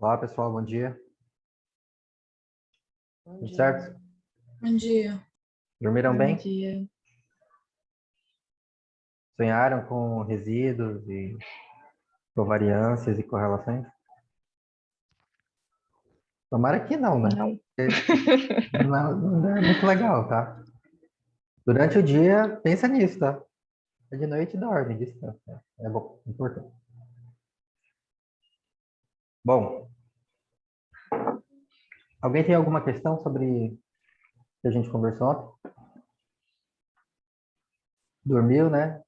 Olá, pessoal, bom dia. Bom Tudo dia. certo? Bom dia. Dormiram Bom bem? dia. Sonharam com resíduos e covariâncias e correlações? Tomara que não, né? Não. Não é muito legal, tá? Durante o dia, pensa nisso, tá? De noite, dorme, descansa. É bom, importante. Bom, alguém tem alguma questão sobre o que a gente conversou ontem? Dormiu, né?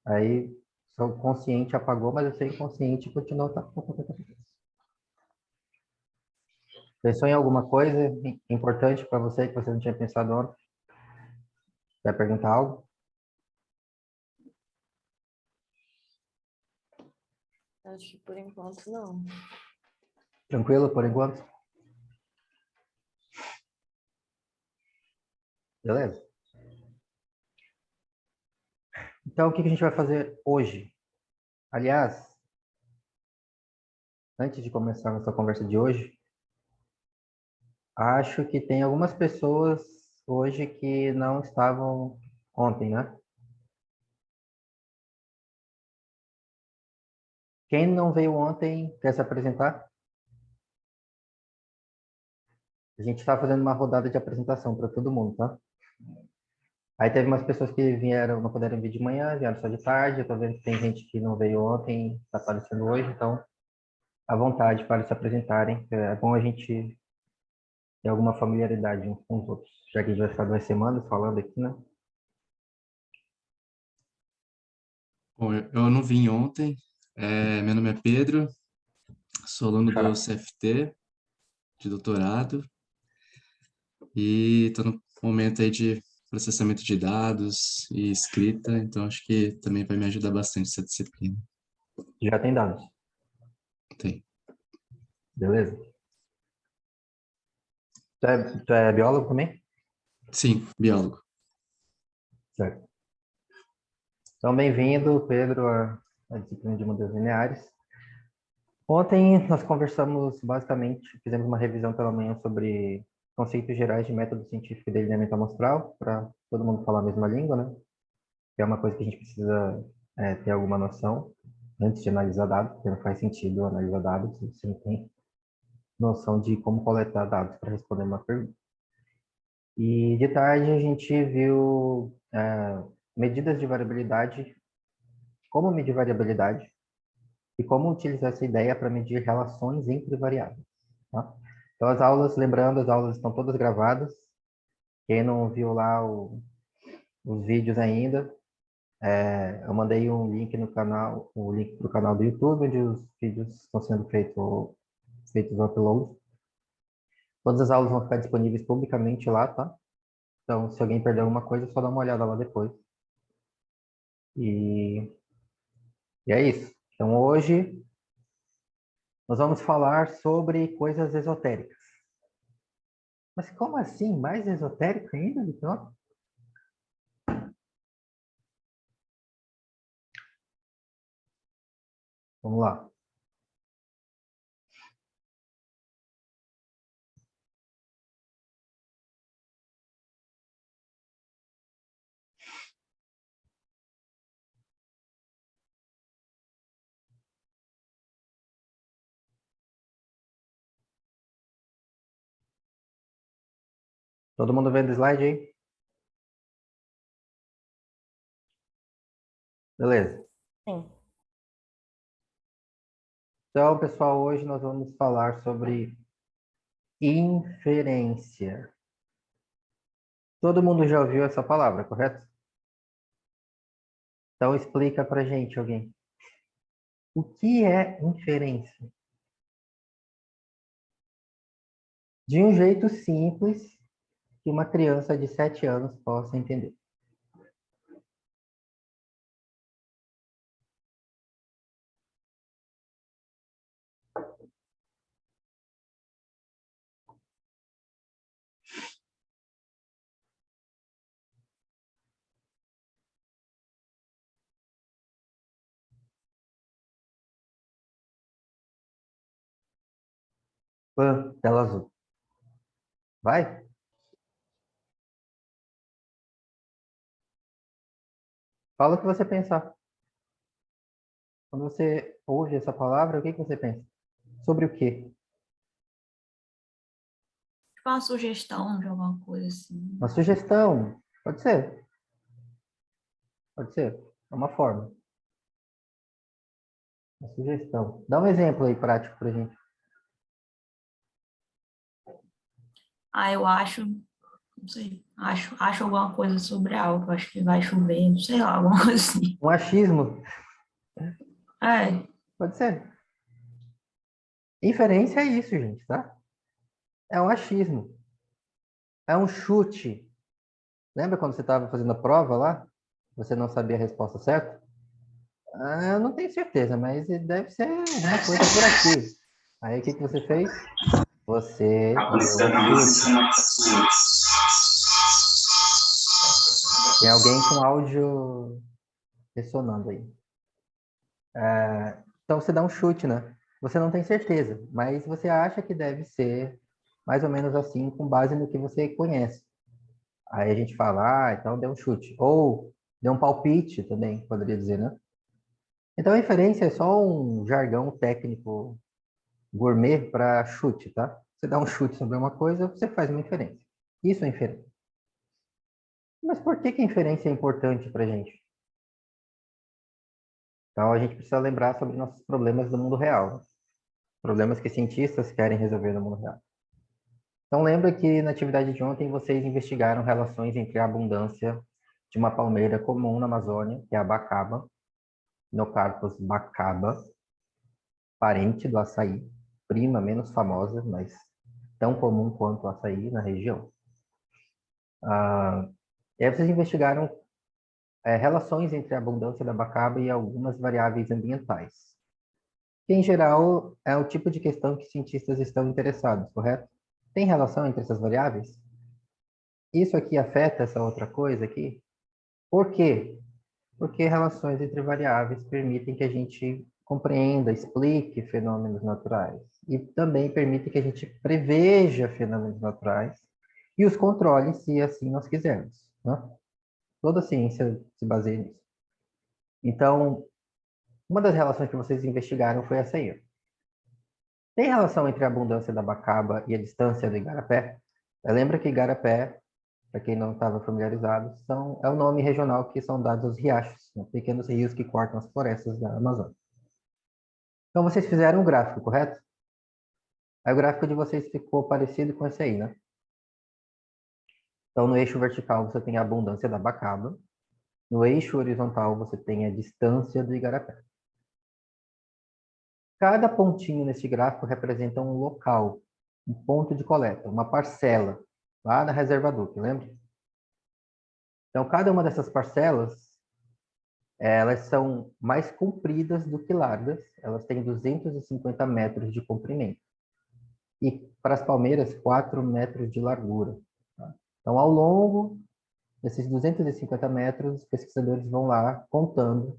Aí, o consciente apagou, mas o seu inconsciente continuou. Tá? Pensou em alguma coisa importante para você que você não tinha pensado ontem? Quer perguntar algo? Acho que por enquanto não. Tranquilo por enquanto? Beleza? Então, o que a gente vai fazer hoje? Aliás, antes de começar a nossa conversa de hoje, acho que tem algumas pessoas hoje que não estavam ontem, né? Quem não veio ontem quer se apresentar? A gente está fazendo uma rodada de apresentação para todo mundo, tá? Aí teve umas pessoas que vieram, não puderam vir de manhã, vieram só de tarde. Eu tô vendo que tem gente que não veio ontem, está aparecendo hoje, então, à vontade para se apresentarem. É bom a gente ter alguma familiaridade uns com os outros, já que a gente vai ficar 2 semanas falando aqui, né? Bom, eu não vim ontem. Meu nome é Pedro, sou aluno do Xará. CFT, de doutorado, e estou no momento aí de processamento de dados e escrita, então acho que também vai me ajudar bastante essa disciplina. Já tem dados, Tem. beleza? Tu é biólogo também? Sim, biólogo. Certo. Então, bem-vindo, Pedro, à disciplina de modelos lineares. Ontem nós conversamos basicamente, fizemos uma revisão pela manhã sobre conceitos gerais de método científico e delineamento amostral, para todo mundo falar a mesma língua, né? Que é uma coisa que a gente precisa ter alguma noção antes de analisar dados, porque não faz sentido analisar dados se você não tem noção de como coletar dados para responder uma pergunta. E de tarde a gente viu medidas de variabilidade, como medir variabilidade e como utilizar essa ideia para medir relações entre variáveis. Tá? Então as aulas, lembrando, as aulas estão todas gravadas. Quem não viu lá os vídeos ainda, eu mandei um link no canal, o link para o canal do YouTube, onde os vídeos estão sendo feitos o upload. Todas as aulas vão ficar disponíveis publicamente lá, tá? Então, se alguém perder alguma coisa, é só dá uma olhada lá depois. E, e é isso. Então, hoje, nós vamos falar sobre coisas esotéricas. Mas como assim? Mais esotérico ainda, Vitor? Vamos lá. Todo mundo vendo o slide aí? Beleza. Sim. Então, pessoal, hoje nós vamos falar sobre inferência. Todo mundo já ouviu essa palavra, correto? Então, explica pra gente, alguém. O que é inferência? De um jeito simples que uma criança de 7 anos possa entender. Pan, tela azul. Vai? Fala o que você pensar. Quando você ouve essa palavra, o que que você pensa? Sobre o quê? Tipo uma sugestão de alguma coisa assim. Uma sugestão. Pode ser. Pode ser. É uma forma. Uma sugestão. Dá um exemplo aí prático pra gente. Ah, eu acho, não sei, acho alguma coisa sobre algo, acho que vai chover, não sei lá, alguma coisa assim. Um achismo. É, Pode ser. Inferência é isso, gente, tá? É um achismo. É um chute. Lembra quando você estava fazendo a prova lá? Você não sabia a resposta certa? Ah, eu não tenho certeza, mas deve ser alguma coisa por aqui. Aí o que que você fez? Você deu um chute. Tem alguém com áudio ressonando aí. Então você dá um chute, né? Você não tem certeza, mas você acha que deve ser mais ou menos assim, com base no que você conhece. Aí a gente fala, então deu um chute. Ou deu um palpite também, poderia dizer, né? Então a inferência é só um jargão técnico gourmet para chute, tá? Você dá um chute sobre uma coisa, você faz uma inferência. Isso é inferência. Mas por que que a inferência é importante para a gente? Então a gente precisa lembrar sobre nossos problemas do mundo real, né? Problemas que cientistas querem resolver no mundo real. Então lembra que na atividade de ontem vocês investigaram relações entre a abundância de uma palmeira comum na Amazônia, que é a bacaba, Nocarpus bacaba, parente do açaí, prima menos famosa, mas tão comum quanto o açaí na região. E aí vocês investigaram relações entre a abundância da bacaba e algumas variáveis ambientais, que em geral é o tipo de questão que cientistas estão interessados, correto? Tem relação entre essas variáveis? Isso aqui afeta essa outra coisa aqui? Por quê? Porque relações entre variáveis permitem que a gente compreenda, explique fenômenos naturais e também permitem que a gente preveja fenômenos naturais e os controle se assim nós quisermos, né? Toda a ciência se baseia nisso. Então, uma das relações que vocês investigaram foi essa aí. Tem relação entre a abundância da bacaba e a distância do igarapé? Lembra que igarapé, para quem não estava familiarizado, é o nome regional que são dados aos riachos, né? Pequenos rios que cortam as florestas da Amazônia. Então, vocês fizeram um gráfico, correto? Aí o gráfico de vocês ficou parecido com esse aí, né? Então, no eixo vertical você tem a abundância da bacaba, no eixo horizontal você tem a distância do igarapé. Cada pontinho nesse gráfico representa um local, um ponto de coleta, uma parcela, lá na Reserva Duque, lembra? Então, cada uma dessas parcelas, elas são mais compridas do que largas, elas têm 250 metros de comprimento. E para as palmeiras, 4 metros de largura. Tá? Então, ao longo desses 250 metros, os pesquisadores vão lá contando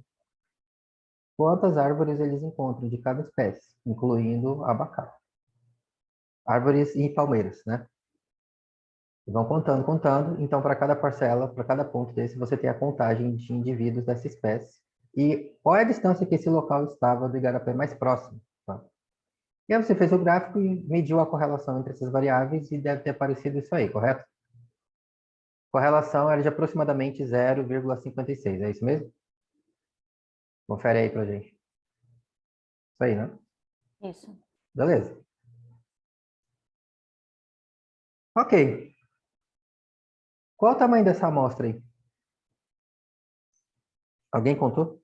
quantas árvores eles encontram de cada espécie, incluindo abacate. Árvores e palmeiras, né? E vão contando, contando. Então, para cada parcela, para cada ponto desse, você tem a contagem de indivíduos dessa espécie. E qual é a distância que esse local estava do igarapé mais próximo. Tá? E aí você fez o gráfico e mediu a correlação entre essas variáveis e deve ter aparecido isso aí, correto? Correlação era de aproximadamente 0,56, é isso mesmo? Confere aí pra gente. Isso aí, né? Isso. Beleza. Ok. Qual o tamanho dessa amostra aí? Alguém contou?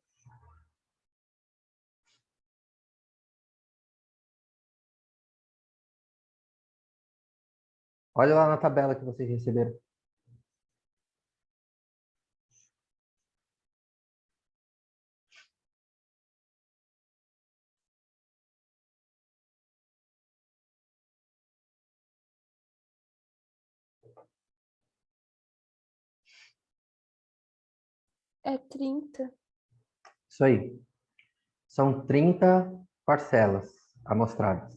Olha lá na tabela que vocês receberam. É 30. Isso aí. São 30 parcelas amostradas.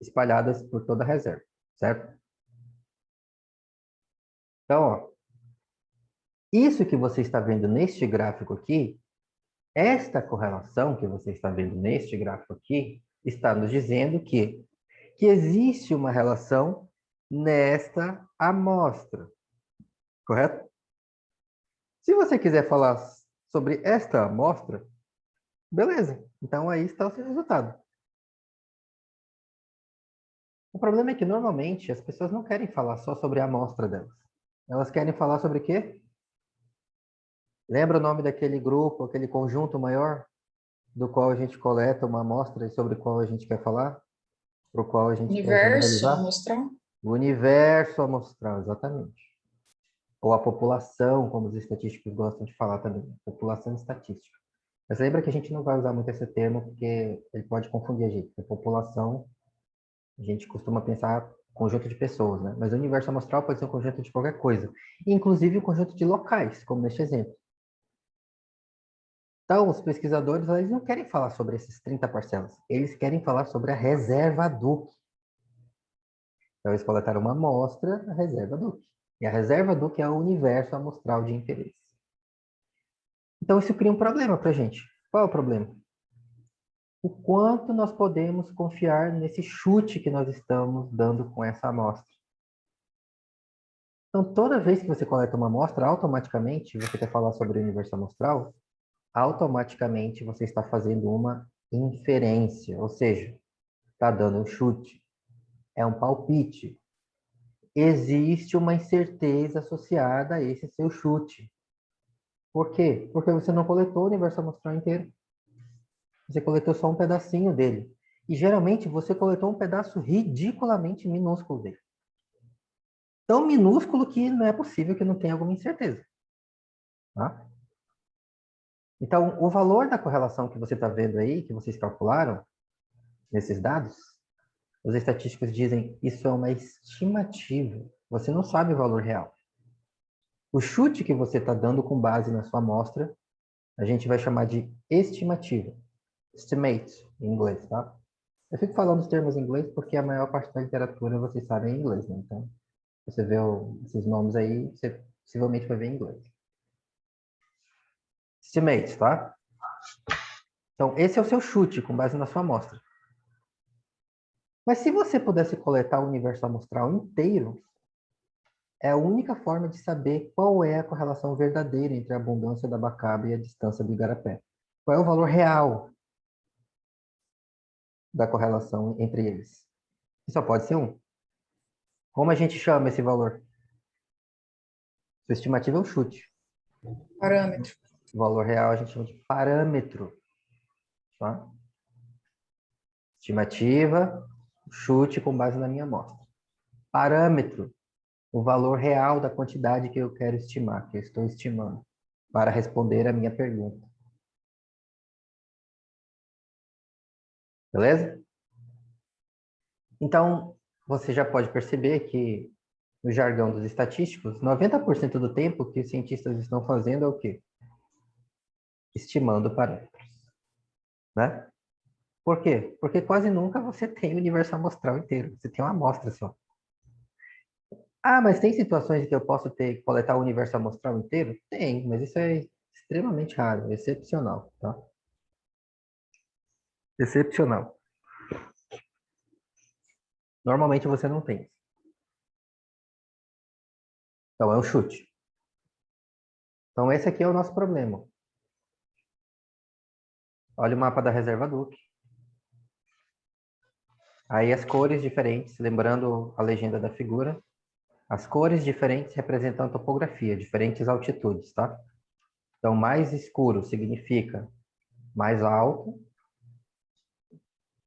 espalhadas por toda a reserva, certo? Então, ó, isso que você está vendo neste gráfico aqui, esta correlação que você está vendo neste gráfico aqui, está nos dizendo que existe uma relação nesta amostra, correto? Se você quiser falar sobre esta amostra, beleza, então aí está o seu resultado. O problema é que, normalmente, as pessoas não querem falar só sobre a amostra delas. Elas querem falar sobre o quê? Lembra o nome daquele grupo, aquele conjunto maior, do qual a gente coleta uma amostra e sobre o qual a gente quer falar? Para o qual a gente quer Universo generalizar? amostral? O universo amostral, exatamente. Ou a população, como os estatísticos gostam de falar também. População estatística. Mas lembra que a gente não vai usar muito esse termo, porque ele pode confundir a gente. A população, a gente costuma pensar conjunto de pessoas, né? Mas o universo amostral pode ser um conjunto de qualquer coisa. Inclusive um conjunto de locais, como neste exemplo. Então, os pesquisadores, eles não querem falar sobre esses 30 parcelas. Eles querem falar sobre a reserva Duke. Então, eles coletaram uma amostra da reserva Duke. E a reserva Duke é o universo amostral de interesse. Então, isso cria um problema para a gente. Qual é o problema? O quanto nós podemos confiar nesse chute que nós estamos dando com essa amostra. Então, toda vez que você coleta uma amostra, automaticamente, você quer falar sobre o universo amostral, automaticamente você está fazendo uma inferência, ou seja, está dando um chute, é um palpite. Existe uma incerteza associada a esse seu chute. Por quê? Porque você não coletou o universo amostral inteiro. Você coletou só um pedacinho dele. E geralmente você coletou um pedaço ridiculamente minúsculo dele. Tão minúsculo que não é possível que não tenha alguma incerteza. Tá? Então, o valor da correlação que você está vendo aí, que vocês calcularam, nesses dados, os estatísticos dizem isso é uma estimativa. Você não sabe o valor real. O chute que você está dando com base na sua amostra, a gente vai chamar de estimativa. Estimate, em inglês, tá? Eu fico falando os termos em inglês porque a maior parte da literatura vocês sabem em inglês, né? Então, você vê esses nomes aí, você possivelmente vai ver em inglês. Estimate, tá? Então, esse é o seu chute com base na sua amostra. Mas se você pudesse coletar o universo amostral inteiro, é a única forma de saber qual é a correlação verdadeira entre a abundância da abacaba e a distância do igarapé. Qual é o valor real da correlação entre eles? E só pode ser um. Como a gente chama esse valor? Sua estimativa é um chute. Parâmetro. O valor real a gente chama de parâmetro. Tá? Estimativa, chute com base na minha amostra. Parâmetro, o valor real da quantidade que eu quero estimar, que eu estou estimando, para responder a minha pergunta. Beleza? Então, você já pode perceber que, no jargão dos estatísticos, 90% do tempo o que os cientistas estão fazendo é o quê? Estimando parâmetros. Né? Por quê? Porque quase nunca você tem o universo amostral inteiro. Você tem uma amostra só. Ah, mas tem situações em que eu posso coletar o universo amostral inteiro? Tem, mas isso é extremamente raro, excepcional, tá? Excepcional. Normalmente você não tem. Então é um chute. Então esse aqui é o nosso problema. Olha o mapa da reserva Duke. Aí as cores diferentes, lembrando a legenda da figura, as cores diferentes representam a topografia, diferentes altitudes, tá? Então mais escuro significa mais alto,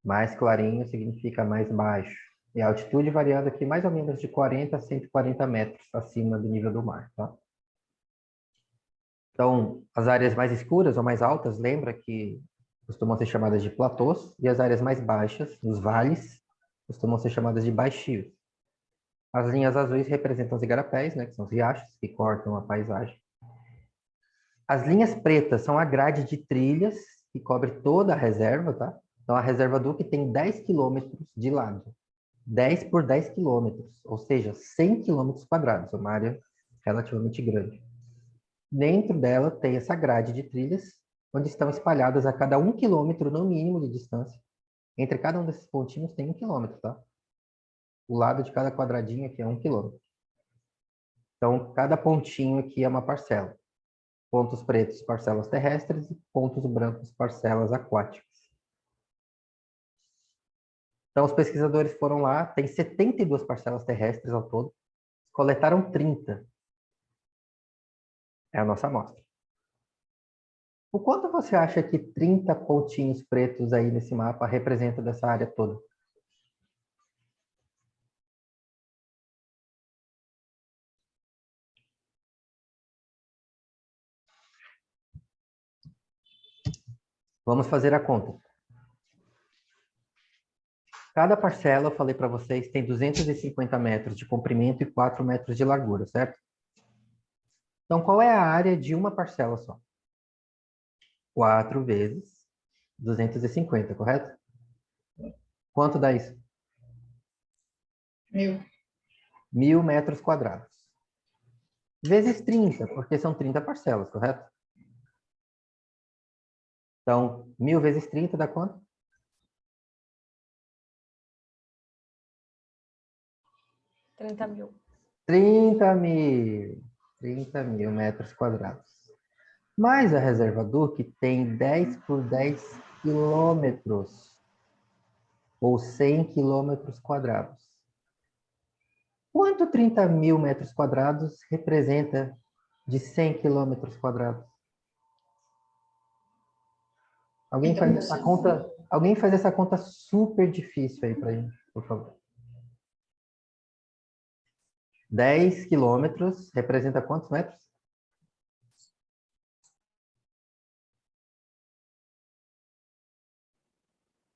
mais clarinho significa mais baixo. E a altitude variando aqui mais ou menos de 40 a 140 metros acima do nível do mar, tá? Então, as áreas mais escuras ou mais altas, lembra que costumam ser chamadas de platôs, e as áreas mais baixas, os vales, costumam ser chamadas de baixios. As linhas azuis representam os igarapés, né, que são os riachos que cortam a paisagem. As linhas pretas são a grade de trilhas que cobre toda a reserva, tá? Então, a reserva Duke tem 10 quilômetros de lado. 10 por 10 quilômetros, ou seja, 100 quilômetros quadrados, uma área relativamente grande. Dentro dela tem essa grade de trilhas, onde estão espalhadas a cada 1 quilômetro, no mínimo, de distância. Entre cada um desses pontinhos tem 1 quilômetro, tá? O lado de cada quadradinho aqui é 1 quilômetro. Então, cada pontinho aqui é uma parcela. Pontos pretos, parcelas terrestres, e pontos brancos, parcelas aquáticas. Então, os pesquisadores foram lá, tem 72 parcelas terrestres ao todo, coletaram 30. É a nossa amostra. O quanto você acha que 30 pontinhos pretos aí nesse mapa representa dessa área toda? Vamos fazer a conta. Cada parcela, eu falei para vocês, tem 250 metros de comprimento e 4 metros de largura, certo? Então, qual é a área de uma parcela só? 4 vezes 250, correto? Quanto dá isso? 1000. 1.000 metros quadrados. Vezes 30, porque são 30 parcelas, correto? Então, 1.000 vezes 30 dá quanto? 30.000. 30.000. 30.000 metros quadrados. Mas a reserva Duque tem 10 por 10 quilômetros, ou 100 quilômetros quadrados. Quanto 30.000 metros quadrados representa de 100 quilômetros quadrados? Alguém faz essa conta, alguém faz essa conta super difícil aí para gente, por favor. 10 quilômetros representa quantos metros?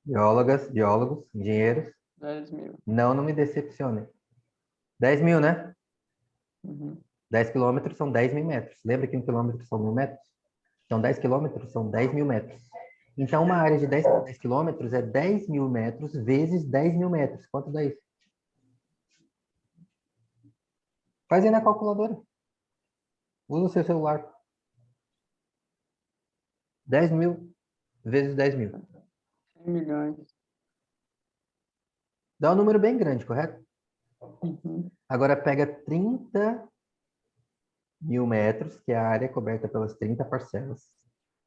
Biólogas, biólogos, engenheiros. 10.000. Não me decepcionem. 10.000, né? Uhum. 10 quilômetros são 10.000 metros. Lembra que 1 quilômetro são 1.000 metros? Então, 10 quilômetros são 10.000 metros. Então, uma área de 10 por 10 quilômetros é 10.000 metros vezes 10.000 metros. Quanto dá isso? Faz aí na calculadora. Usa o seu celular. 10.000 vezes 10.000. 100 milhões. Dá um número bem grande, correto? Uhum. Agora pega 30.000 metros, que é a área coberta pelas 30 parcelas,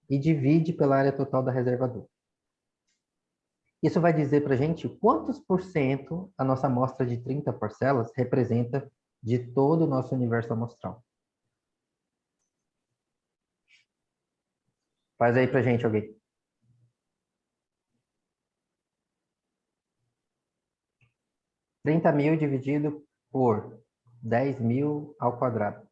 e divide pela área total da reserva Duque. Isso vai dizer para a gente quantos por cento a nossa amostra de 30 parcelas representa de todo o nosso universo amostral. Faz aí para a gente, alguém. Trinta mil dividido por 10.000 ao quadrado.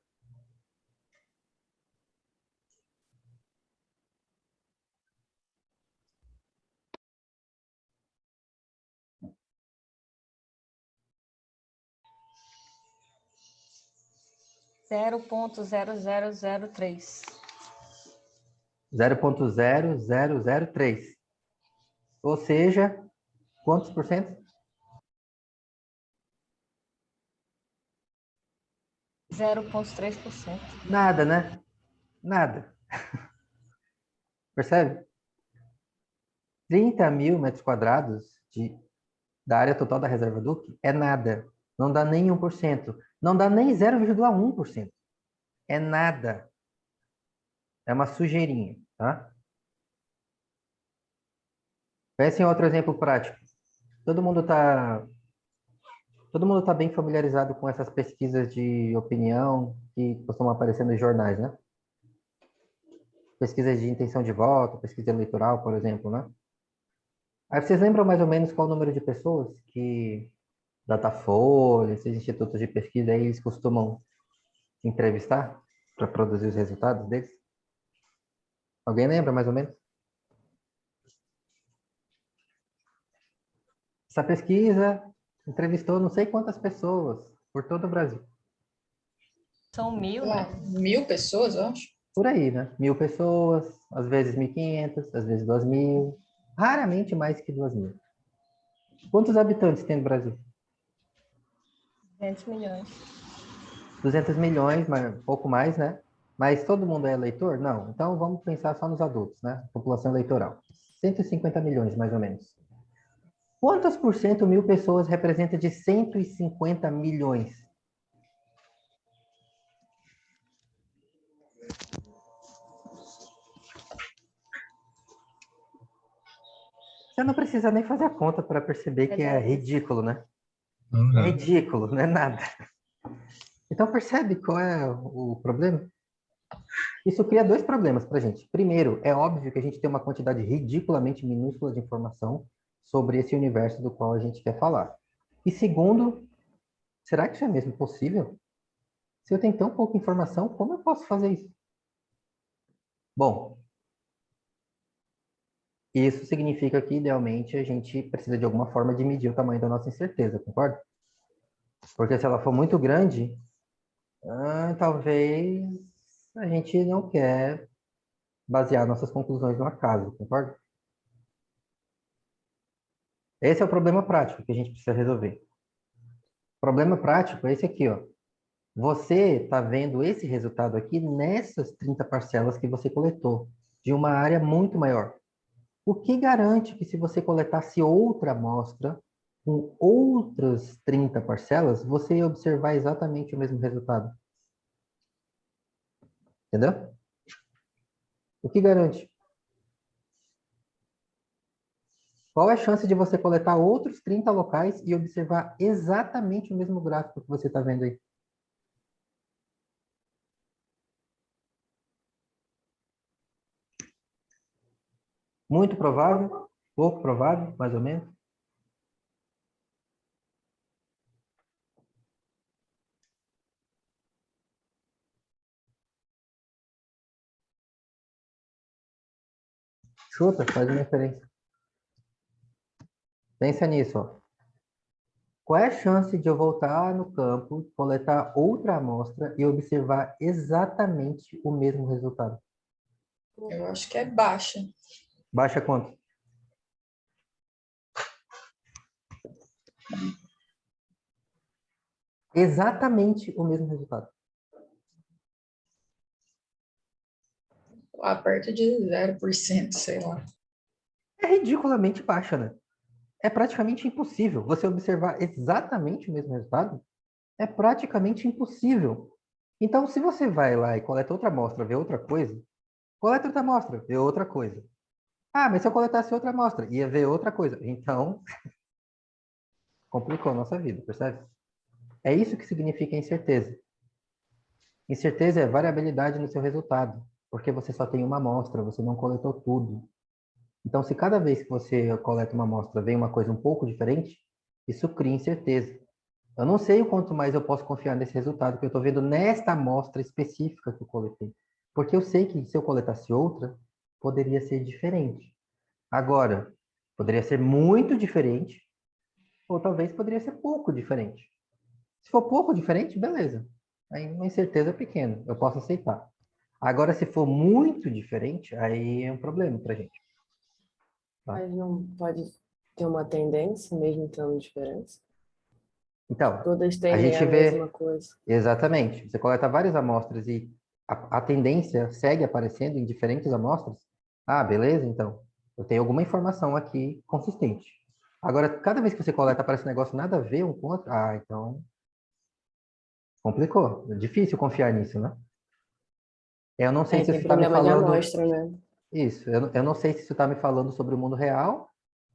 Zero 0.0003. 0,0003. Ou seja, quantos por cento? 0,3%. Nada, né? Nada. Percebe? 30.000 metros quadrados da área total da reserva Duque é nada. Não dá nem 1%. Não dá nem 0,1%. É nada. É uma sujeirinha, tá? Pense em outro exemplo prático. Todo mundo tá bem familiarizado com essas pesquisas de opinião que costumam aparecer nos jornais, né? Pesquisas de intenção de voto, pesquisa eleitoral, por exemplo, né? Aí vocês lembram mais ou menos qual o número de pessoas que Datafolha, esses institutos de pesquisa aí, eles costumam entrevistar para produzir os resultados deles? Alguém lembra mais ou menos? Essa pesquisa entrevistou não sei quantas pessoas por todo o Brasil. São 1.000, Sei lá, né? 1000 pessoas, eu acho. Por aí, né? 1.000 pessoas, às vezes 1.500, às vezes 2.000, raramente mais que 2.000. Quantos habitantes tem no Brasil? 500 milhões. 200 milhões, mas pouco mais, né? Mas todo mundo é eleitor? Não. Então vamos pensar só nos adultos, né? População eleitoral. 150 milhões, mais ou menos. Quantos por cento 1.000 pessoas representa de 150 milhões? Você não precisa nem fazer a conta para perceber que é ridículo, né? É ridículo, não é nada. Então percebe qual é o problema? Isso cria dois problemas para a gente. Primeiro, é óbvio que a gente tem uma quantidade ridiculamente minúscula de informação sobre esse universo do qual a gente quer falar. E segundo, será que isso é mesmo possível? Se eu tenho tão pouca informação, como eu posso fazer isso? Bom, isso significa que, idealmente, a gente precisa de alguma forma de medir o tamanho da nossa incerteza, concorda? Porque se ela for muito grande, talvez a gente não quer basear nossas conclusões no acaso, concorda? Esse é o problema prático que a gente precisa resolver. O problema prático é esse aqui, ó. Você está vendo esse resultado aqui nessas 30 parcelas que você coletou, de uma área muito maior. O que garante que se você coletasse outra amostra, com outras 30 parcelas, você ia observar exatamente o mesmo resultado? Entendeu? O que garante? Qual é a chance de você coletar outros 30 locais e observar exatamente o mesmo gráfico que você está vendo aí? Muito provável? Pouco provável, mais ou menos? Chuta, faz uma referência. Pensa nisso, ó. Qual é a chance de eu voltar no campo, coletar outra amostra e observar exatamente o mesmo resultado? Eu acho que é baixa. Baixa quanto? Exatamente o mesmo resultado. Lá perto de 0%, sei lá. É ridiculamente baixa, né? É praticamente impossível. Você observar exatamente o mesmo resultado é praticamente impossível. Então, se você vai lá e coleta outra amostra, vê outra coisa, coleta outra amostra, vê outra coisa. Ah, mas se eu coletasse outra amostra, ia ver outra coisa. Então, complicou a nossa vida, percebe? É isso que significa incerteza. Incerteza é variabilidade no seu resultado, porque você só tem uma amostra, você não coletou tudo. Então, se cada vez que você coleta uma amostra vem uma coisa um pouco diferente, isso cria incerteza. Eu não sei o quanto mais eu posso confiar nesse resultado que eu estou vendo nesta amostra específica que eu coletei. Porque eu sei que se eu coletasse outra, poderia ser diferente. Agora, poderia ser muito diferente, ou talvez poderia ser pouco diferente. Se for pouco diferente, beleza. Aí uma incerteza pequena, eu posso aceitar. Agora, se for muito diferente, aí é um problema para a gente. Tá? Mas não pode ter uma tendência, mesmo tendo diferença? Então, Todas a tendem gente a mesma vê coisa. exatamente. Você coleta várias amostras e a tendência segue aparecendo em diferentes amostras. Ah, beleza, então. Eu tenho alguma informação aqui consistente. Agora, cada vez que você coleta, aparece um negócio nada a ver um com o outro. Ah, então complicou. É difícil confiar nisso, né? Eu não sei É, se tem isso está me problema de falando. amostra, né? Isso, eu não sei se isso está me falando sobre o mundo real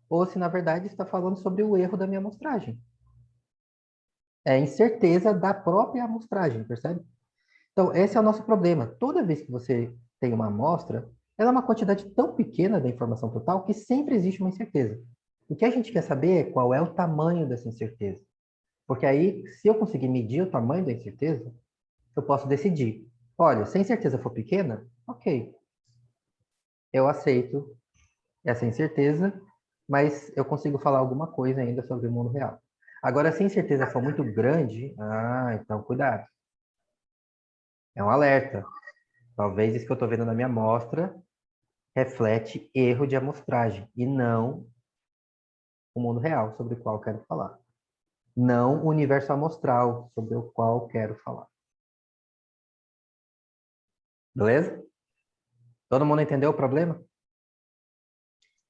ou se, na verdade, está falando sobre o erro da minha amostragem. É incerteza da própria amostragem, percebe? Então, esse é o nosso problema. Toda vez que você tem uma amostra, ela é uma quantidade tão pequena da informação total que sempre existe uma incerteza. O que a gente quer saber é qual é o tamanho dessa incerteza. Porque aí, se eu conseguir medir o tamanho da incerteza, eu posso decidir. Olha, se a incerteza for pequena, ok, eu aceito essa incerteza, mas eu consigo falar alguma coisa ainda sobre o mundo real. Agora, se a incerteza for muito grande, então cuidado. É um alerta. Talvez isso que eu estou vendo na minha amostra reflete erro de amostragem e não o mundo real sobre o qual eu quero falar. não o universo amostral sobre o qual quero falar. Beleza? Todo mundo entendeu o problema?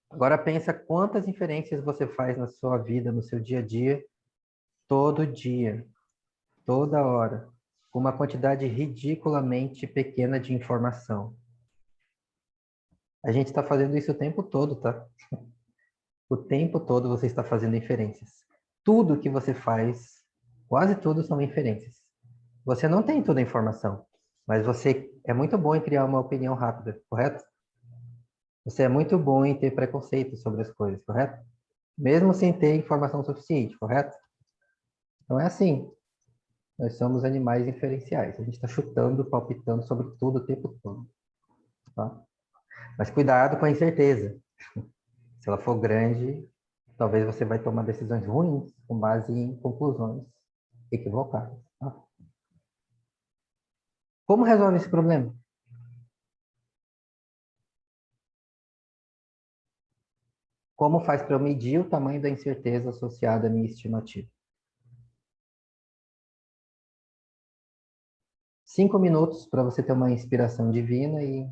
Agora pensa quantas inferências você faz na sua vida, no seu dia a dia, todo dia, toda hora, com uma quantidade ridiculamente pequena de informação. A gente está fazendo isso o tempo todo, tá? O tempo todo você está fazendo inferências. Tudo que você faz, quase tudo são inferências. Você não tem toda a informação, mas você é muito bom em criar uma opinião rápida, correto? Você é muito bom em ter preconceito sobre as coisas, correto? Mesmo sem ter informação suficiente, correto? Então é assim. Nós somos animais inferenciais. A gente está chutando, palpitando sobre tudo o tempo todo. Tá? Mas cuidado com a incerteza. Se ela for grande, talvez você vai tomar decisões ruins com base em conclusões equivocadas. Tá? Como resolve esse problema? Como faz para eu medir o tamanho da incerteza associada à minha estimativa? 5 minutos para você ter uma inspiração divina e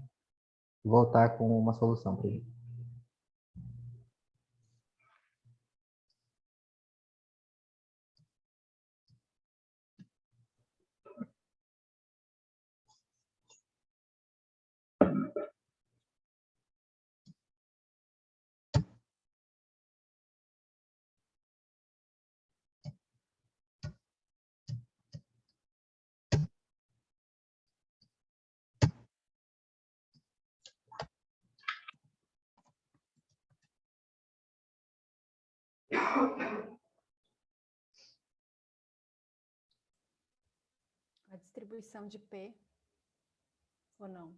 voltar com uma solução para ele. A distribuição de P ou não?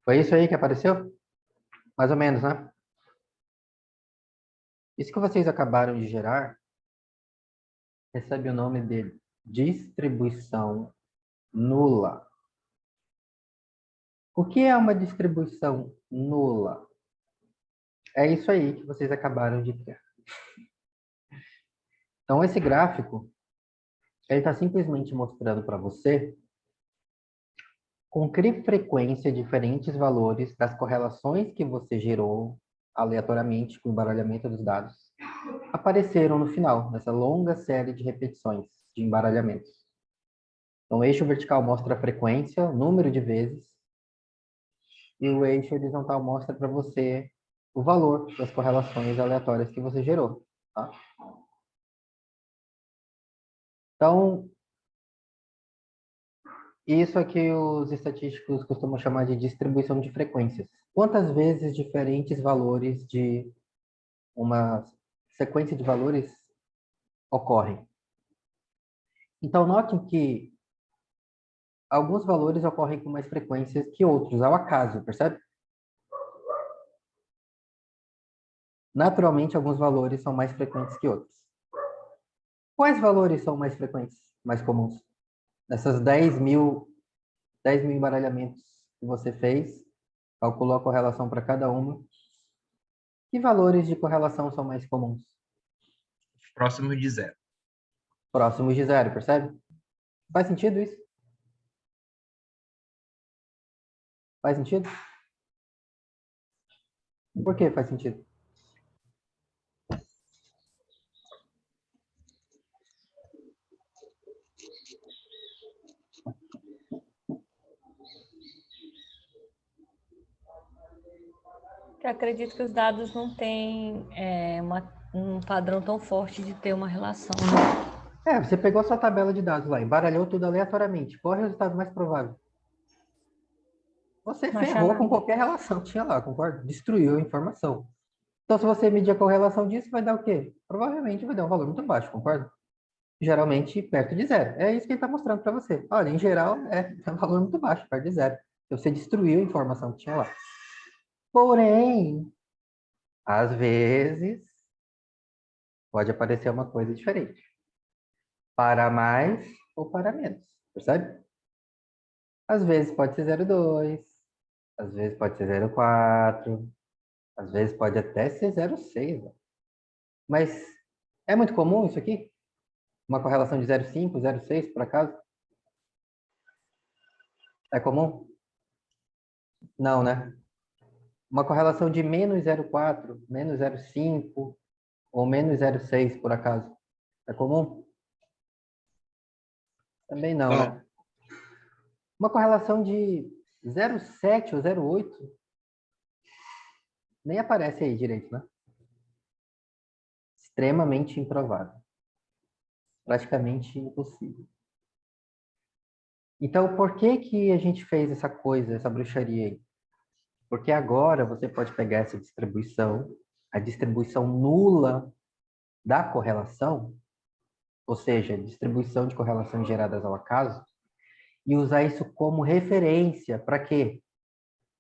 Foi isso aí que apareceu? Mais ou menos, né? Isso que vocês acabaram de gerar recebe o nome de distribuição nula. O que é uma distribuição nula? É isso aí que vocês acabaram de criar. Então, esse gráfico, ele está simplesmente mostrando para você com que frequência diferentes valores das correlações que você gerou aleatoriamente com o embaralhamento dos dados apareceram no final, nessa longa série de repetições de embaralhamentos. Então, o eixo vertical mostra a frequência, o número de vezes, e o eixo horizontal mostra para você o valor das correlações aleatórias que você gerou. Tá? Então, isso é que os estatísticos costumam chamar de distribuição de frequências. Quantas vezes diferentes valores de uma sequência de valores ocorrem? Então, notem que alguns valores ocorrem com mais frequências que outros, ao acaso, percebe? Naturalmente, alguns valores são mais frequentes que outros. Quais valores são mais frequentes, mais comuns? Nessas 10.000 embaralhamentos que você fez, calculou a correlação para cada uma. Que valores de correlação são mais comuns? Próximo de zero. Próximos de zero, percebe? Faz sentido isso? Faz sentido? Por que faz sentido? Eu acredito que os dados não têm um padrão tão forte de ter uma relação, né? Você pegou sua tabela de dados lá, embaralhou tudo aleatoriamente. Qual é o resultado mais provável? Você Não achar ferrou com nada. qualquer relação que tinha lá, concorda? Destruiu a informação. Então, se você medir a correlação disso, vai dar o quê? Provavelmente vai dar um valor muito baixo, concorda? Geralmente perto de zero. É isso que ele está mostrando para você. Olha, em geral, é um valor muito baixo, perto de zero. Você destruiu a informação que tinha lá. Porém, às vezes, pode aparecer uma coisa diferente. Para mais ou para menos, percebe? Às vezes pode ser 0,2, às vezes pode ser 0,4, Às vezes pode até ser 0,6. Mas é muito comum isso aqui? Uma correlação de 0,5, 0,6, por acaso? É comum? Não, né? Uma correlação de menos 0,4, menos 0,5 ou menos 0,6, por acaso? É comum? Também não, né? Uma correlação de 0,7 ou 0,8 nem aparece aí direito, né? Extremamente improvável. Praticamente impossível. Então, por que que a gente fez essa coisa, essa bruxaria aí? Porque agora você pode pegar essa distribuição, a distribuição nula da correlação, ou seja, distribuição de correlações geradas ao acaso, e usar isso como referência para quê?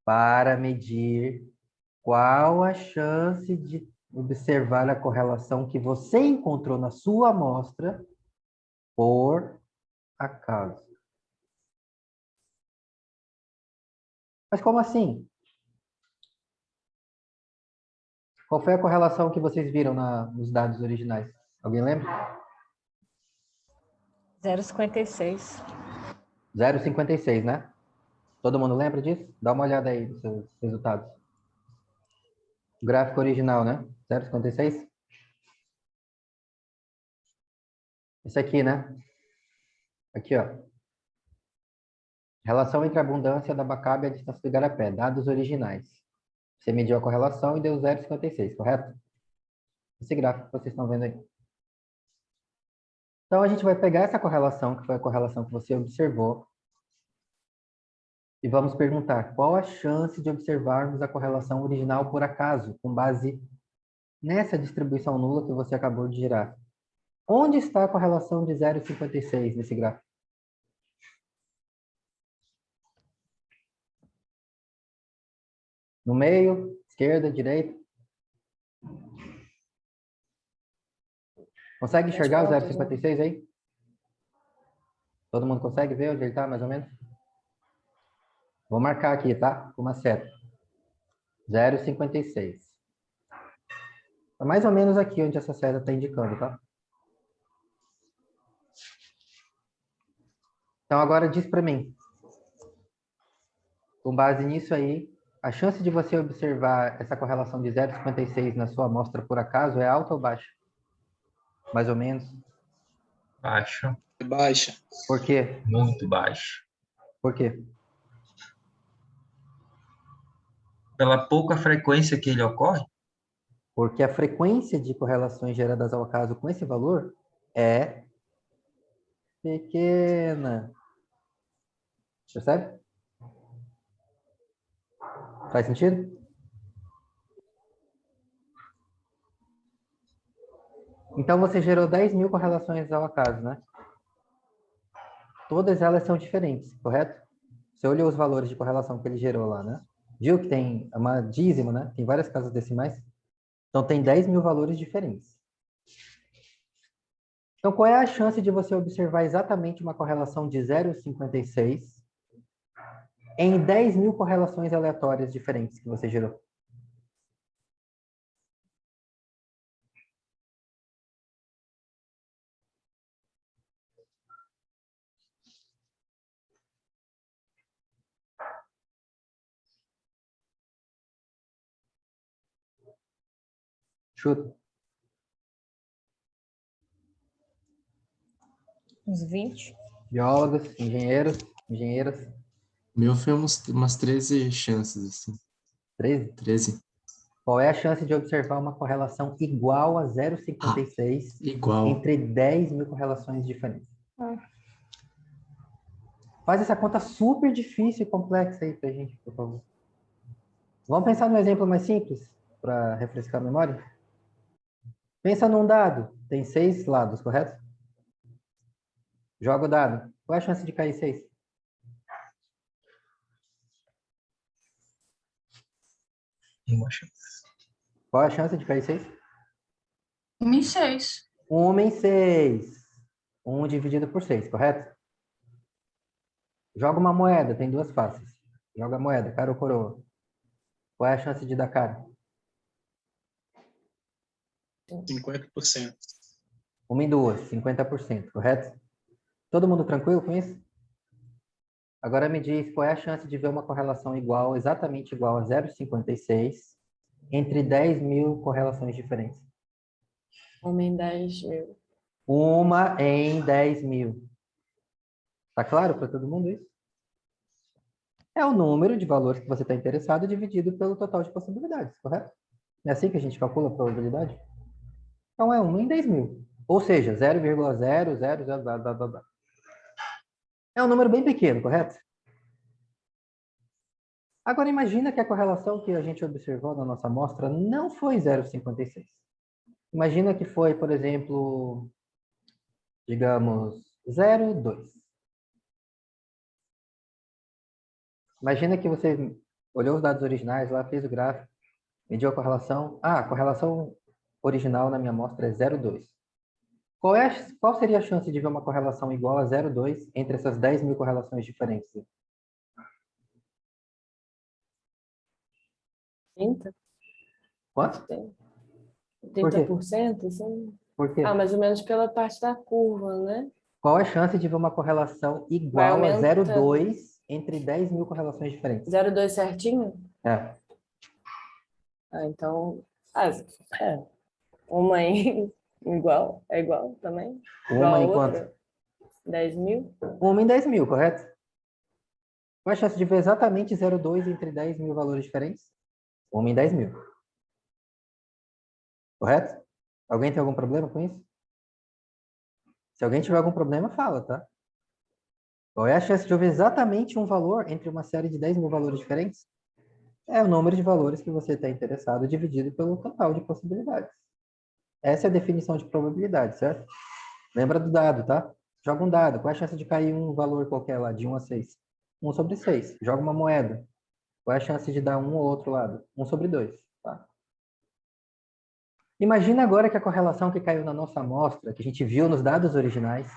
Para medir qual a chance de observar a correlação que você encontrou na sua amostra por acaso. Mas como assim? Qual foi a correlação que vocês viram nos dados originais? Alguém lembra? 0,56. 0,56, né? Todo mundo lembra disso? Dá uma olhada aí nos seus resultados. O gráfico original, né? 0,56. Esse aqui, né? Aqui, ó. Relação entre a abundância da abacate e a distância do igarapé. Dados originais. Você mediu a correlação e deu 0,56, correto? Esse gráfico que vocês estão vendo aí. Então, a gente vai pegar essa correlação, que foi a correlação que você observou, e vamos perguntar qual a chance de observarmos a correlação original por acaso, com base nessa distribuição nula que você acabou de gerar. Onde está a correlação de 0,56 nesse gráfico? No meio, esquerda, direita? Consegue enxergar o 0,56 aí? Todo mundo consegue ver onde ele está, mais ou menos? Vou marcar aqui, tá? Com uma seta. 0,56. É mais ou menos aqui onde essa seta está indicando, tá? Então, agora diz para mim. Com base nisso aí, a chance de você observar essa correlação de 0,56 na sua amostra por acaso é alta ou baixa? Mais ou menos. Baixo. Baixa. Por quê? Muito baixo. Por quê? Pela pouca frequência que ele ocorre? Porque a frequência de correlações geradas ao acaso com esse valor é pequena. Percebe? Faz sentido? Então você gerou 10.000 correlações ao acaso, né? Todas elas são diferentes, correto? Você olhou os valores de correlação que ele gerou lá, né? Viu que tem uma dízima, né? Tem várias casas decimais. Então tem 10.000 valores diferentes. Então qual é a chance de você observar exatamente uma correlação de 0,56 em 10.000 correlações aleatórias diferentes que você gerou? Chuta. Uns 20. Biólogos, engenheiros, engenheiras. O meu foi umas 13 chances, assim. 13. 13. Qual é a chance de observar uma correlação igual a 0,56 Igual. entre 10.000 correlações diferentes? Faz essa conta super difícil e complexa aí pra gente, por favor. Vamos pensar num exemplo mais simples, para refrescar a memória? Pensa num dado. Tem 6 lados, correto? Joga o dado. Qual é a chance de cair 6? Uma chance. Qual é a chance de cair 6? 1 em 6. 1 em 6. 1 dividido por 6, correto? Joga uma moeda, tem 2 faces. Joga a moeda, cara ou coroa. Qual é a chance de dar cara? 50%. Uma em duas, 50%, correto? Todo mundo tranquilo com isso? Agora me diz qual é a chance de ver uma correlação igual, exatamente igual a 0,56 entre 10 mil correlações diferentes. Uma em 10 mil. Uma em 10 mil. Tá claro para todo mundo isso? É o número de valores que você está interessado dividido pelo total de possibilidades, correto? É assim que a gente calcula a probabilidade? Então é 1 em 10 mil. Ou seja, 0,000. É um número bem pequeno, correto? Agora imagina que a correlação que a gente observou na nossa amostra não foi 0,56. Imagina que foi, por exemplo, digamos, 0,2. Imagina que você olhou os dados originais lá, fez o gráfico, mediu a correlação. Ah, a correlação original na minha amostra é 0,2. Qual seria a chance de ver uma correlação igual a 0,2 entre essas 10 mil correlações diferentes? 30? Quanto? Por quê? 30%, assim? Por quê? Ah, mais ou menos pela parte da curva, né? Qual a chance de ver uma correlação Vai igual a aumentando. 0,2 entre 10 mil correlações diferentes? 0,2 certinho? É. Ah, então... Ah, é. Uma em... igual? É igual também? Igual Uma a em quanto? outra? 10 mil? Uma em 10 mil, correto? Qual a chance de ver exatamente 0,2 entre 10 mil valores diferentes? Uma em 10 mil. Correto? Alguém tem algum problema com isso? Se alguém tiver algum problema, fala, tá? Qual é a chance de eu ver exatamente um valor entre uma série de 10 mil valores diferentes? É o número de valores que você está interessado dividido pelo total de possibilidades. Essa é a definição de probabilidade, certo? Lembra do dado, tá? Joga um dado. Qual é a chance de cair um valor qualquer lá, de 1 a 6? 1 sobre 6. Joga uma moeda. Qual é a chance de dar um ou outro lado? 1 sobre 2. Tá? Imagina agora que a correlação que caiu na nossa amostra, que a gente viu nos dados originais,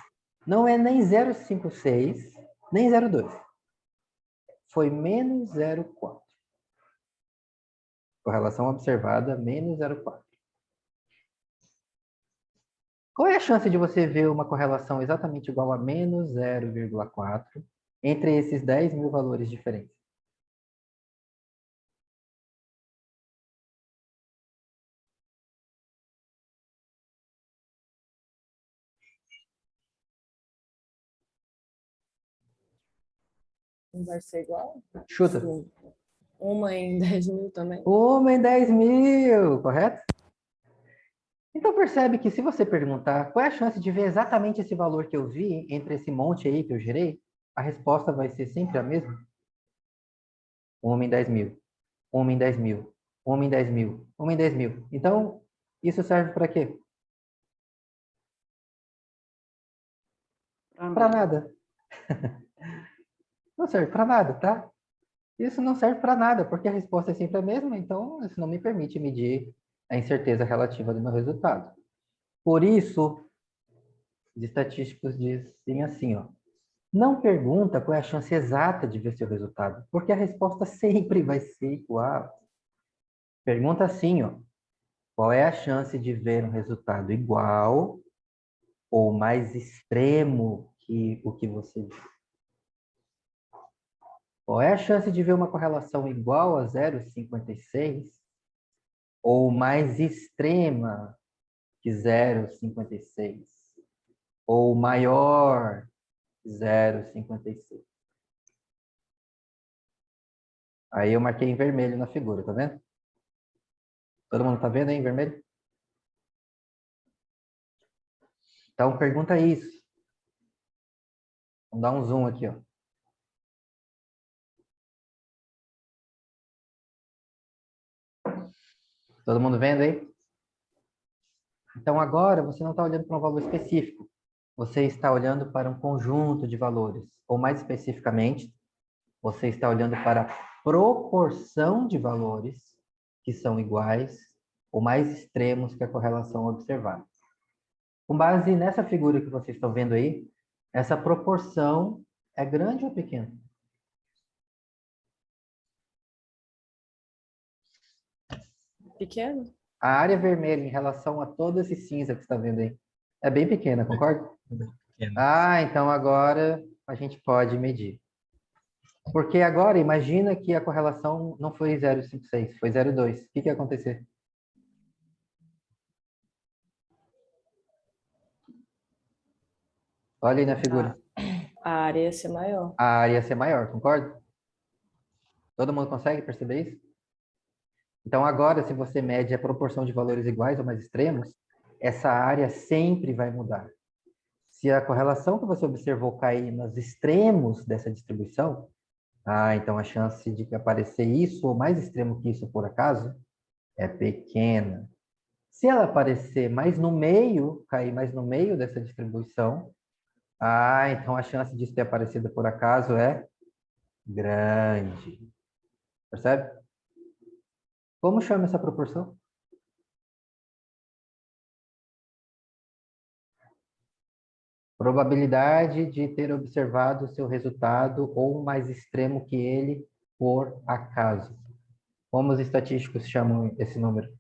não é nem 0,56, nem 0,2. Foi menos 0,4. Correlação observada, menos 0,4. Qual é a chance de você ver uma correlação exatamente igual a menos 0,4 entre esses 10 mil valores diferentes? Não vai ser igual? Chuta. Sim. Uma em 10 mil também? Uma em 10 mil, correto? Então percebe que se você perguntar qual é a chance de ver exatamente esse valor que eu vi entre esse monte aí que eu gerei, a resposta vai ser sempre a mesma. Uma em 10 mil. Uma em 10 mil. Uma em 10 mil. Uma em 10 mil. Então, isso serve para quê? Para nada. Não serve para nada, tá? Isso não serve para nada, porque a resposta é sempre a mesma, então isso não me permite medir a incerteza relativa do meu resultado. Por isso, os estatísticos dizem assim, ó, não pergunta qual é a chance exata de ver seu resultado, porque a resposta sempre vai ser igual. Pergunta assim, ó, qual é a chance de ver um resultado igual ou mais extremo que o que você viu? Qual é a chance de ver uma correlação igual a 0,56 ou mais extrema que 0,56 ou maior que 0,56? Aí eu marquei em vermelho na figura, tá vendo? Todo mundo tá vendo aí em vermelho? Então pergunta isso. Vamos dar um zoom aqui, ó. Todo mundo vendo aí? Então agora você não está olhando para um valor específico. Você está olhando para um conjunto de valores. Ou mais especificamente, você está olhando para a proporção de valores que são iguais ou mais extremos que a correlação observada. Com base nessa figura que vocês estão vendo aí, essa proporção é grande ou pequena? Pequeno? A área vermelha em relação a todo esse cinza que você está vendo aí é bem pequena, concorda? Pequeno. Ah, então agora a gente pode medir. Porque agora, imagina que a correlação não foi 0,56, foi 0,2. O que ia acontecer? Olha aí na figura. A área ia ser maior. A área ia ser maior, concorda? Todo mundo consegue perceber isso? Então, agora, se você mede a proporção de valores iguais ou mais extremos, essa área sempre vai mudar. Se a correlação que você observou cair nos extremos dessa distribuição, então a chance de aparecer isso ou mais extremo que isso por acaso é pequena. Se ela aparecer mais no meio, cair mais no meio dessa distribuição, então a chance disso ter aparecido por acaso é grande. Percebe? Como chama essa proporção? Probabilidade de ter observado o seu resultado ou mais extremo que ele por acaso. Como os estatísticos chamam esse número?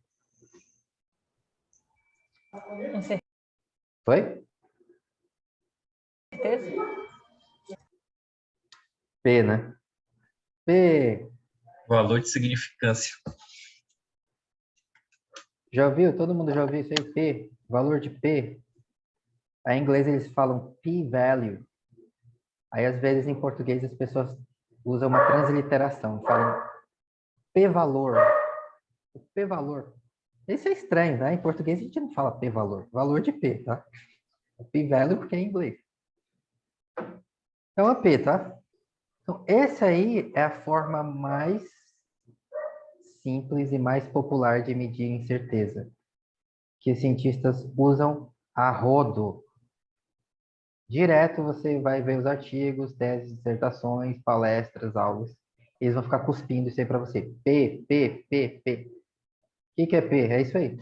Com Foi? certeza. P, né? P. Valor de significância. Já ouviu? Todo mundo já ouviu isso aí? P. Valor de P. Aí, em inglês eles falam p-value. Aí, às vezes, em português, as pessoas usam uma transliteração. Falam p-valor. O p-valor. Isso é estranho, né? Em português a gente não fala p-valor. Valor de P, tá? O p-value porque é em inglês. Então, é P, tá? Então, essa aí é a forma mais simples e mais popular de medir incerteza, que os cientistas usam a rodo. Direto você vai ver os artigos, teses, dissertações, palestras, aulas. Eles vão ficar cuspindo isso aí para você. P, P, P, P. O que é P? É isso aí.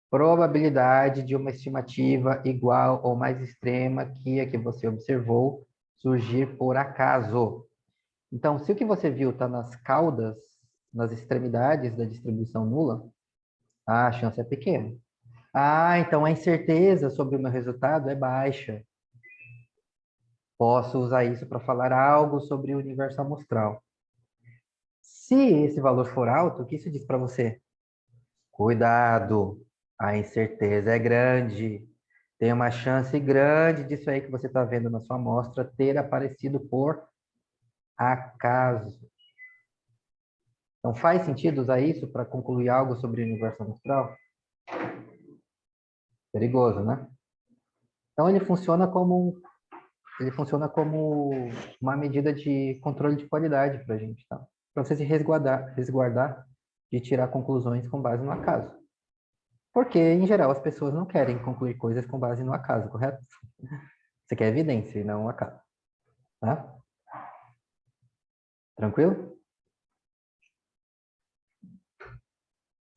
Probabilidade de uma estimativa igual ou mais extrema que a que você observou surgir por acaso. Então, se o que você viu está nas caudas, nas extremidades da distribuição nula, a chance é pequena. Então a incerteza sobre o meu resultado é baixa. Posso usar isso para falar algo sobre o universo amostral. Se esse valor for alto, o que isso diz para você? Cuidado, a incerteza é grande. Tem uma chance grande disso aí que você está vendo na sua amostra ter aparecido por acaso. Então faz sentido usar isso para concluir algo sobre o universo amostral? Perigoso, né? Então ele funciona como uma medida de controle de qualidade para a gente, tá? Para você se resguardar de tirar conclusões com base no acaso. Porque, em geral, as pessoas não querem concluir coisas com base no acaso, correto? Você quer evidência e não um acaso. Tá? Tranquilo?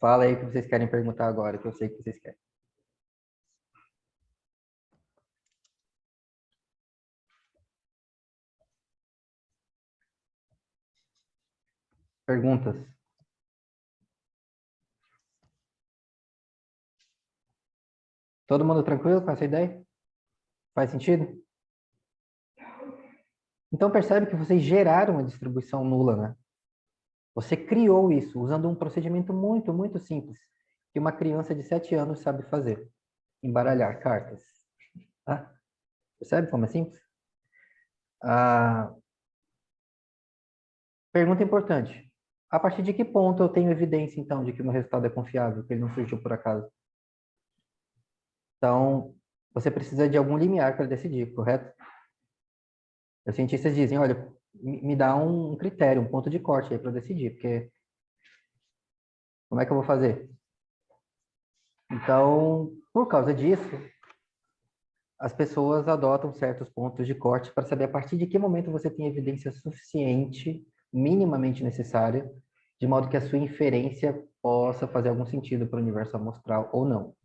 Fala aí o que vocês querem perguntar agora, que eu sei que vocês querem. Perguntas? Todo mundo tranquilo com essa ideia? Faz sentido? Então percebe que vocês geraram uma distribuição nula, né? Você criou isso usando um procedimento muito, muito simples que uma criança de 7 anos sabe fazer. Embaralhar cartas. Tá? Percebe como é simples? Pergunta importante. A partir de que ponto eu tenho evidência, então, de que o meu resultado é confiável, que ele não surgiu por acaso? Então, você precisa de algum limiar para decidir, correto? Os cientistas dizem, olha, me dá um critério, um ponto de corte aí para decidir, porque como é que eu vou fazer? Então, por causa disso, as pessoas adotam certos pontos de corte para saber a partir de que momento você tem evidência suficiente, minimamente necessária, de modo que a sua inferência possa fazer algum sentido para o universo amostral ou não.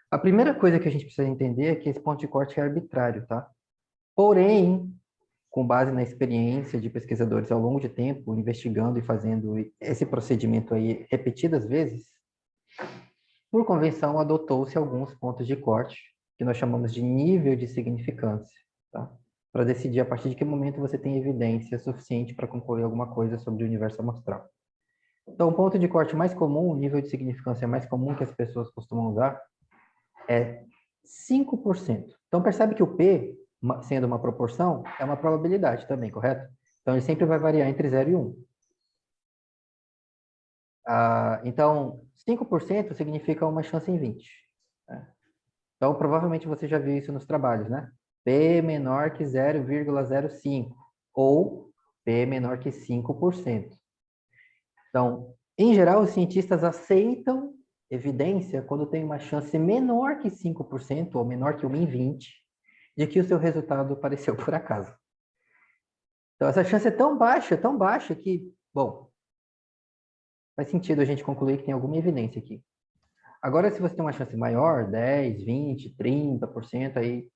A primeira coisa que a gente precisa entender é que esse ponto de corte é arbitrário, tá? Porém, com base na experiência de pesquisadores ao longo de tempo, investigando e fazendo esse procedimento aí repetidas vezes, por convenção, adotou-se alguns pontos de corte, que nós chamamos de nível de significância, tá? Para decidir a partir de que momento você tem evidência suficiente para concluir alguma coisa sobre o universo amostral. Então, o ponto de corte mais comum, o nível de significância mais comum que as pessoas costumam usar, é 5%. Então, percebe que o P, sendo uma proporção, é uma probabilidade também, correto? Então, ele sempre vai variar entre 0 e 1. Então, 5% significa uma chance em 20. Né? Então, provavelmente você já viu isso nos trabalhos, né? P menor que 0,05 ou P menor que 5%. Então, em geral, os cientistas aceitam evidência quando tem uma chance menor que 5% ou menor que 1 em 20 de que o seu resultado apareceu por acaso. Então, essa chance é tão baixa que, bom, faz sentido a gente concluir que tem alguma evidência aqui. Agora, se você tem uma chance maior, 10, 20, 30%, aí,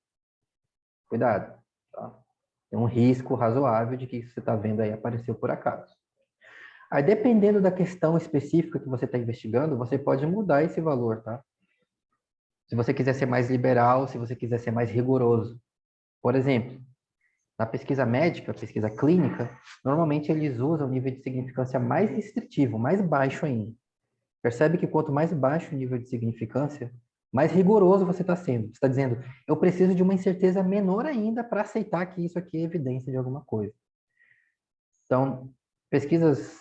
cuidado, tá? Tem um risco razoável de que isso que você está vendo aí apareceu por acaso. Aí, dependendo da questão específica que você está investigando, você pode mudar esse valor, tá? Se você quiser ser mais liberal, se você quiser ser mais rigoroso. Por exemplo, na pesquisa médica, pesquisa clínica, normalmente eles usam o nível de significância mais restritivo, mais baixo ainda. Percebe que quanto mais baixo o nível de significância, mais rigoroso você está sendo. Você está dizendo, eu preciso de uma incerteza menor ainda para aceitar que isso aqui é evidência de alguma coisa. Então, pesquisas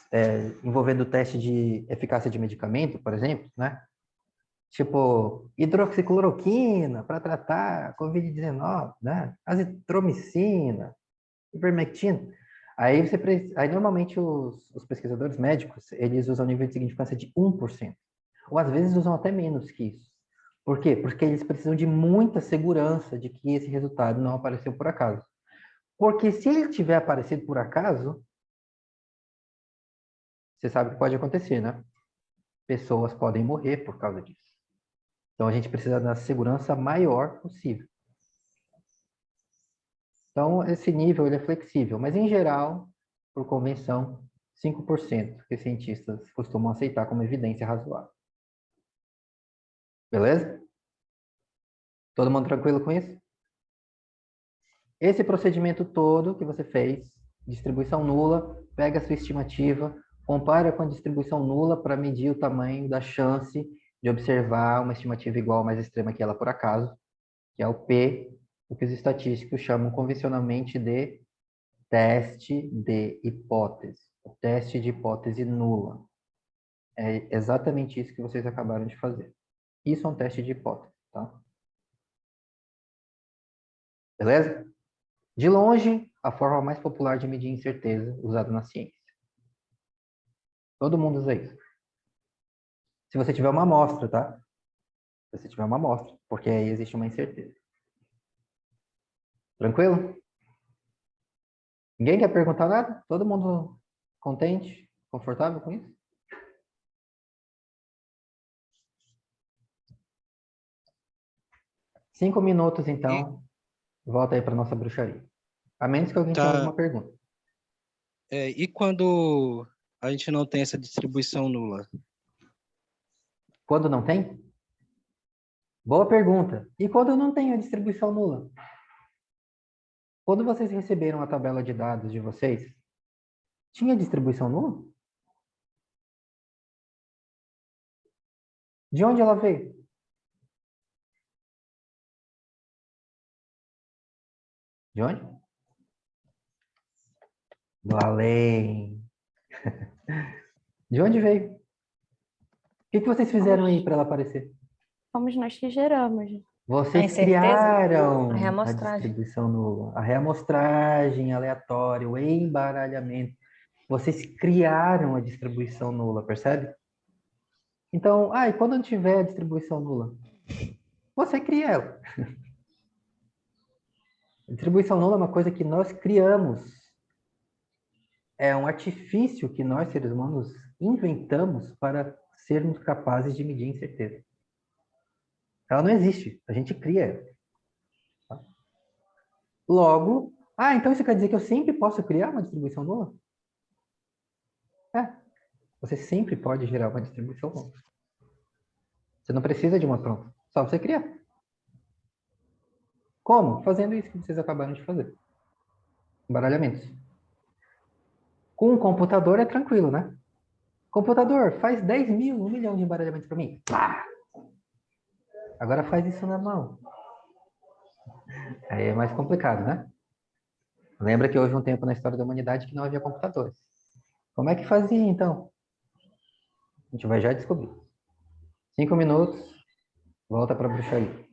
envolvendo teste de eficácia de medicamento, por exemplo, né? Tipo, hidroxicloroquina para tratar a Covid-19, né? Azitromicina, ivermectina. Aí normalmente os pesquisadores médicos, eles usam nível de significância de 1%. Ou às vezes usam até menos que isso. Por quê? Porque eles precisam de muita segurança de que esse resultado não apareceu por acaso. Porque se ele tiver aparecido por acaso, você sabe o que pode acontecer, né? Pessoas podem morrer por causa disso. Então, a gente precisa da segurança maior possível. Então, esse nível ele é flexível, mas, em geral, por convenção, 5% que cientistas costumam aceitar como evidência razoável. Beleza? Todo mundo tranquilo com isso? Esse procedimento todo que você fez, distribuição nula, pega a sua estimativa, compara com a distribuição nula para medir o tamanho da chance de observar uma estimativa igual ou mais extrema que ela por acaso, que é o P, o que os estatísticos chamam convencionalmente de teste de hipótese, o teste de hipótese nula. É exatamente isso que vocês acabaram de fazer. Isso é um teste de hipótese, tá? Beleza? De longe, a forma mais popular de medir incerteza usada na ciência. Todo mundo usa isso. Se você tiver uma amostra, tá? Se você tiver uma amostra, porque aí existe uma incerteza. Tranquilo? Ninguém quer perguntar nada? Todo mundo contente? Confortável com isso? Cinco minutos, então. Volta aí para nossa bruxaria. A menos que alguém tenha alguma pergunta. E quando a gente não tem essa distribuição nula? Quando não tem? Boa pergunta. E quando não tem a distribuição nula? Quando vocês receberam a tabela de dados de vocês, tinha distribuição nula? De onde ela veio? De onde? Do além. De onde veio? O que vocês fizeram aí para ela aparecer? Fomos nós que geramos. Vocês criaram a distribuição nula, a reamostragem aleatória, o embaralhamento. Vocês criaram a distribuição nula, percebe? Então, e quando não tiver a distribuição nula? Você cria ela. A distribuição nula é uma coisa que nós criamos. É um artifício que nós, seres humanos, inventamos para sermos capazes de medir incerteza. Ela não existe, a gente cria ela. Logo, Ah, então isso quer dizer que eu sempre posso criar uma distribuição nula? É. Você sempre pode gerar uma distribuição nula. Você não precisa de uma pronta. Só você criar. Como? Fazendo isso que vocês acabaram de fazer. Embaralhamentos. Com um computador é tranquilo, né? Computador, faz 10 mil, 1 milhão de embaralhamentos para mim. Pá! Agora faz isso na mão. Aí é mais complicado, né? Lembra que houve um tempo na história da humanidade que não havia computadores. Como é que fazia, então? A gente vai já descobrir. 5 minutos, volta para a bruxaria.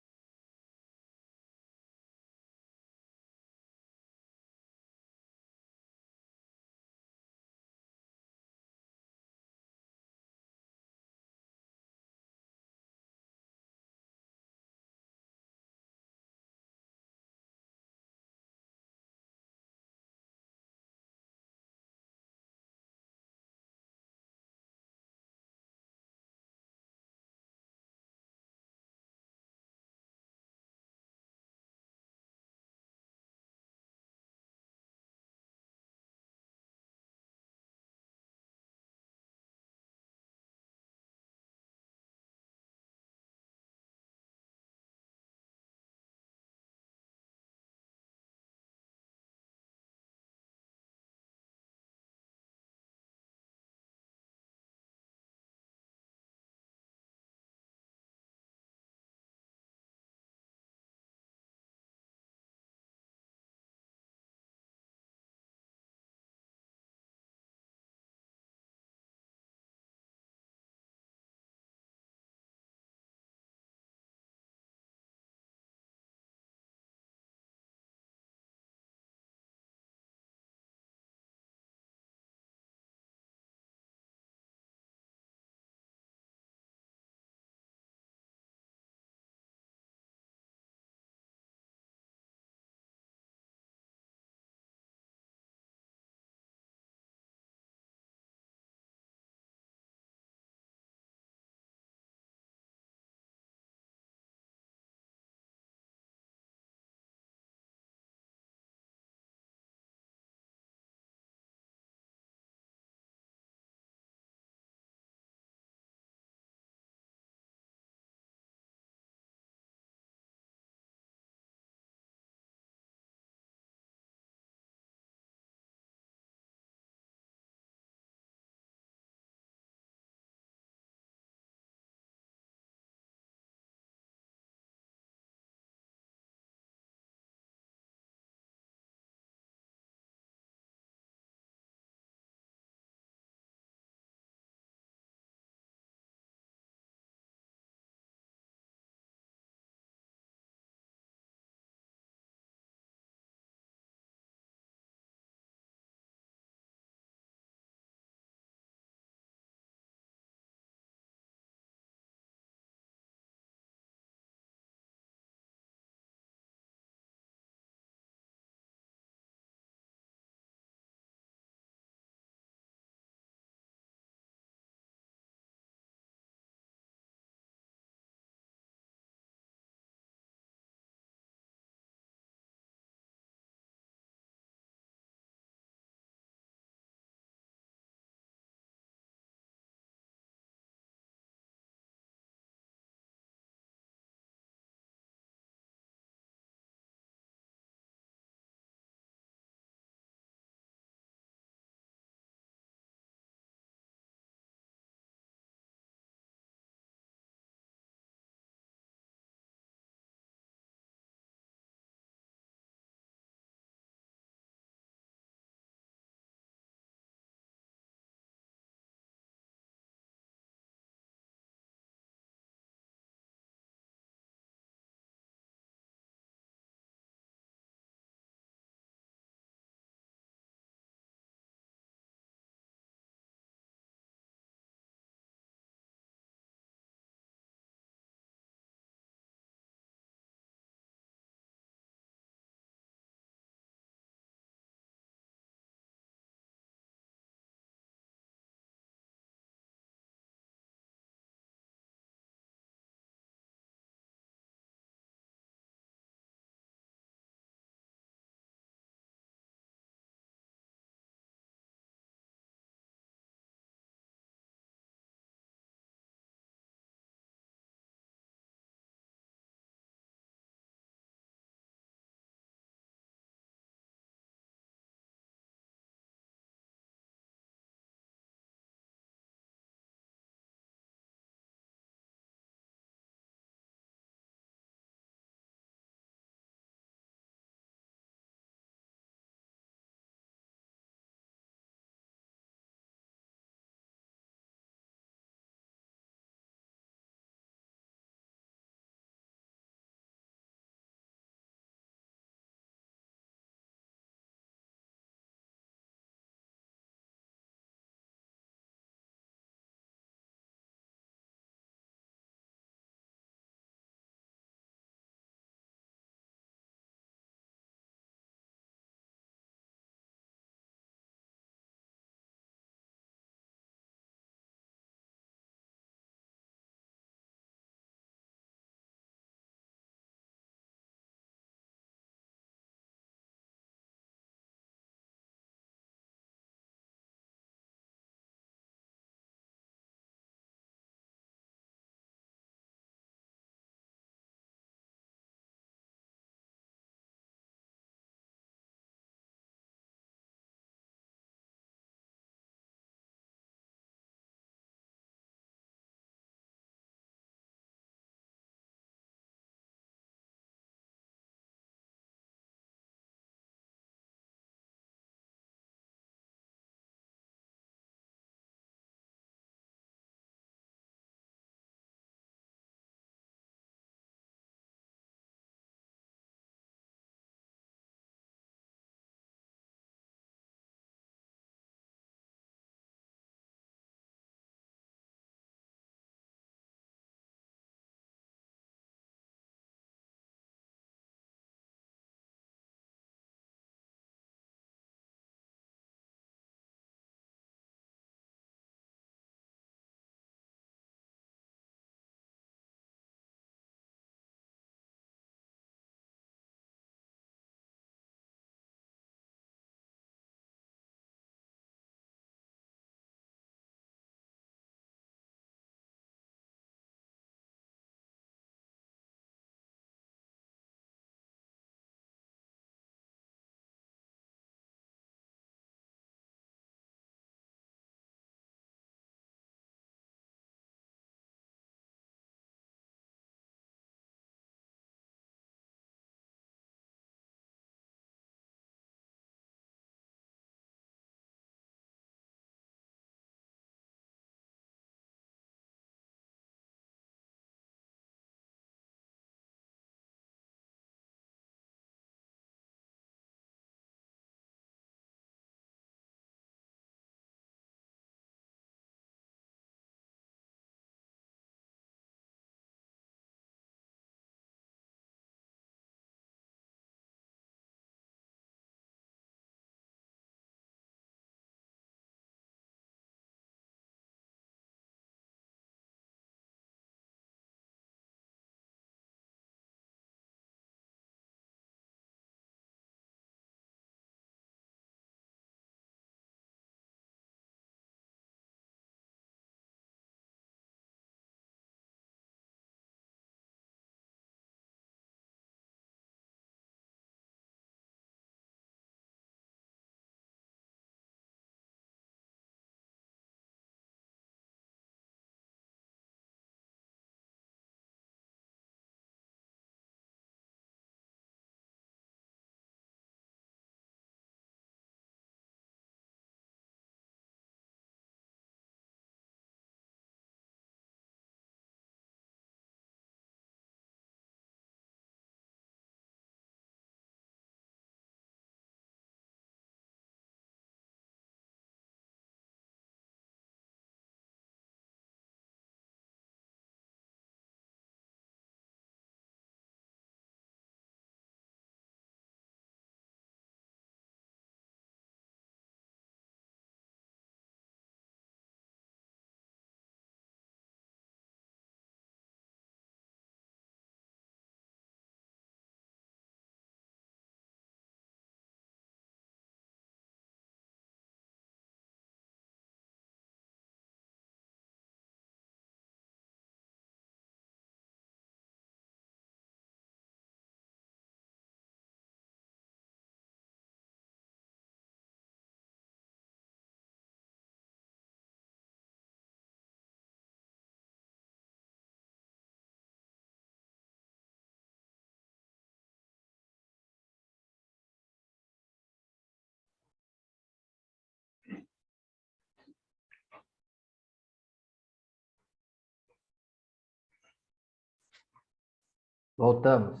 Voltamos.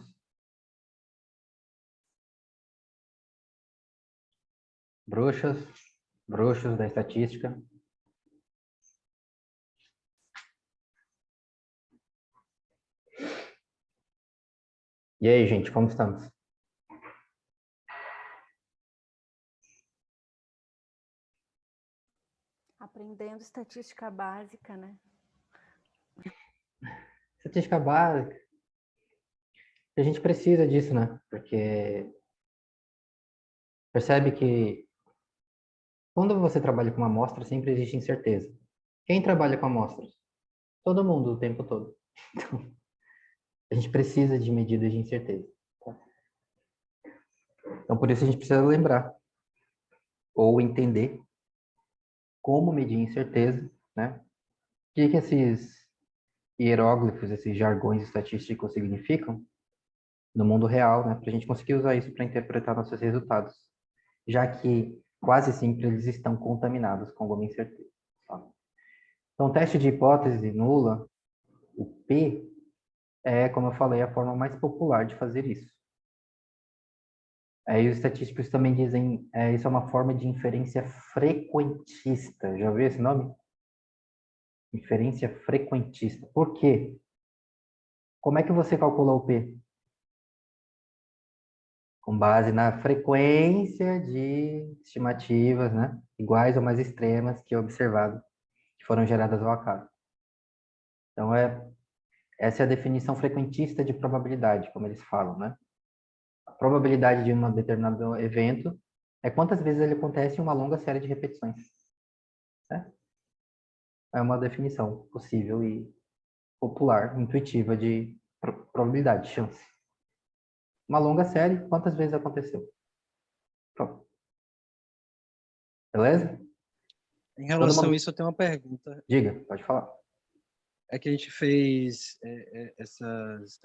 Bruxas, bruxos da estatística. E aí, gente, como estamos? Aprendendo estatística básica, né? Estatística básica. A gente precisa disso, né? Porque percebe que quando você trabalha com uma amostra, sempre existe incerteza. Quem trabalha com amostras? Todo mundo, o tempo todo. Então, a gente precisa de medidas de incerteza. Tá? Então, por isso a gente precisa lembrar ou entender como medir incerteza, né? O que esses hieróglifos, esses jargões estatísticos significam no mundo real, né? Para a gente conseguir usar isso para interpretar nossos resultados, já que quase sempre eles estão contaminados com alguma incerteza. Tá? Então, teste de hipótese nula, o P, é, como eu falei, a forma mais popular de fazer isso. E os estatísticos também dizem, isso é uma forma de inferência frequentista. Já ouviu esse nome? Inferência frequentista. Por quê? Como é que você calcula o P? Com base na frequência de estimativas, né? Iguais ou mais extremas que é observado, que foram geradas ao acaso. Então, essa é a definição frequentista de probabilidade, como eles falam, né? A probabilidade de um determinado evento é quantas vezes ele acontece em uma longa série de repetições. Né? É uma definição possível e popular, intuitiva de probabilidade, chance. Uma longa série, quantas vezes aconteceu? Pronto. Beleza? Em Todo relação a mundo... isso, eu tenho uma pergunta. Diga, pode falar. É que a gente fez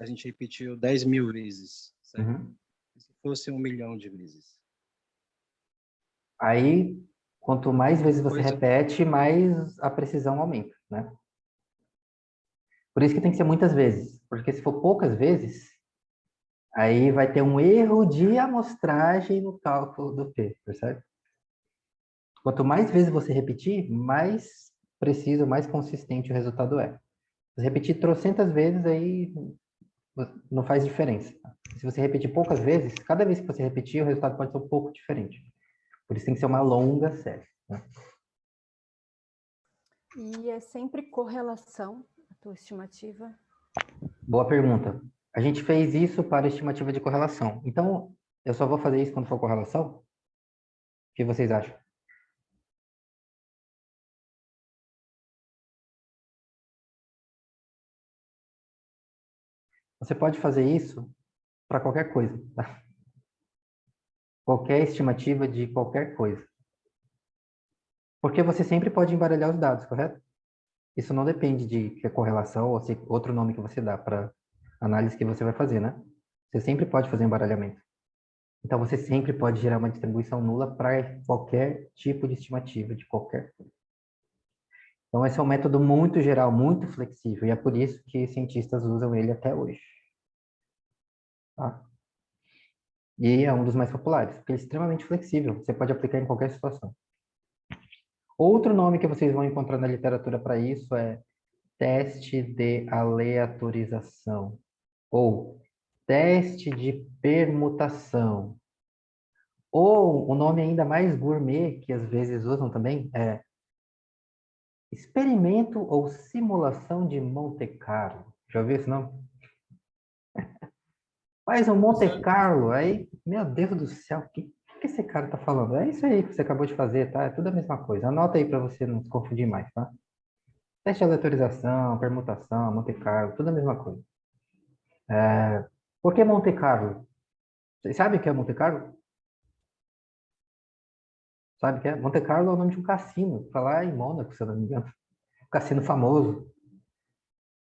a gente repetiu 10.000 vezes, certo? Uhum. Se fosse 1 milhão de vezes. Aí, quanto mais vezes você Depois repete, mais a precisão aumenta, né? Por isso que tem que ser muitas vezes, porque se for poucas vezes, aí vai ter um erro de amostragem no cálculo do P, percebe? Quanto mais vezes você repetir, mais preciso, mais consistente o resultado é. Se repetir trocentas vezes, aí não faz diferença. Se você repetir poucas vezes, cada vez que você repetir, o resultado pode ser um pouco diferente. Por isso tem que ser uma longa série. Né? E é sempre correlação, a tua estimativa? Boa pergunta. A gente fez isso para estimativa de correlação. Então, eu só vou fazer isso quando for correlação? O que vocês acham? Você pode fazer isso para qualquer coisa. Tá? Qualquer estimativa de qualquer coisa. Porque você sempre pode embaralhar os dados, correto? Isso não depende de que é correlação ou se outro nome que você dá para análise que você vai fazer, né? Você sempre pode fazer embaralhamento. Então, você sempre pode gerar uma distribuição nula para qualquer tipo de estimativa, de qualquer coisa. Então, esse é um método muito geral, muito flexível, e é por isso que cientistas usam ele até hoje. Tá? E é um dos mais populares, porque ele é extremamente flexível, você pode aplicar em qualquer situação. Outro nome que vocês vão encontrar na literatura para isso é teste de aleatorização, ou teste de permutação. Ou o nome ainda mais gourmet, que às vezes usam também, é experimento ou simulação de Monte Carlo. Já ouviu esse nome? Faz um Monte Carlo, aí, meu Deus do céu, o que esse cara tá falando? É isso aí que você acabou de fazer, tá? É tudo a mesma coisa. Anota aí para você não se confundir mais, tá? Teste de aleatorização, permutação, Monte Carlo, tudo a mesma coisa. Por que Monte Carlo? Vocês sabem o que é Monte Carlo? Sabe o que é? Monte Carlo é o nome de um cassino, tá lá em Mônaco, se eu não me engano. Um cassino famoso.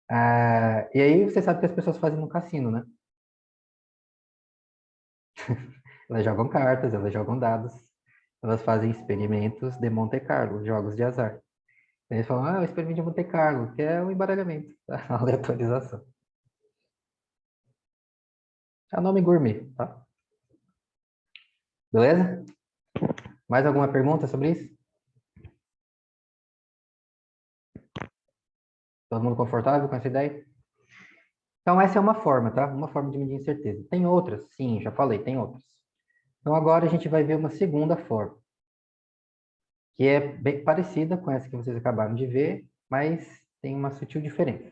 E aí você sabe o que as pessoas fazem no cassino, né? Elas jogam cartas, elas jogam dados, elas fazem experimentos de Monte Carlo, jogos de azar. Eles falam, o experimento de Monte Carlo, que é o embaralhamento, a aleatorização. É o nome gourmet, tá? Beleza? Mais alguma pergunta sobre isso? Todo mundo confortável com essa ideia? Então, essa é uma forma, tá? Uma forma de medir incerteza. Tem outras? Sim, já falei, tem outras. Então, agora a gente vai ver uma segunda forma, que é bem parecida com essa que vocês acabaram de ver, mas tem uma sutil diferença.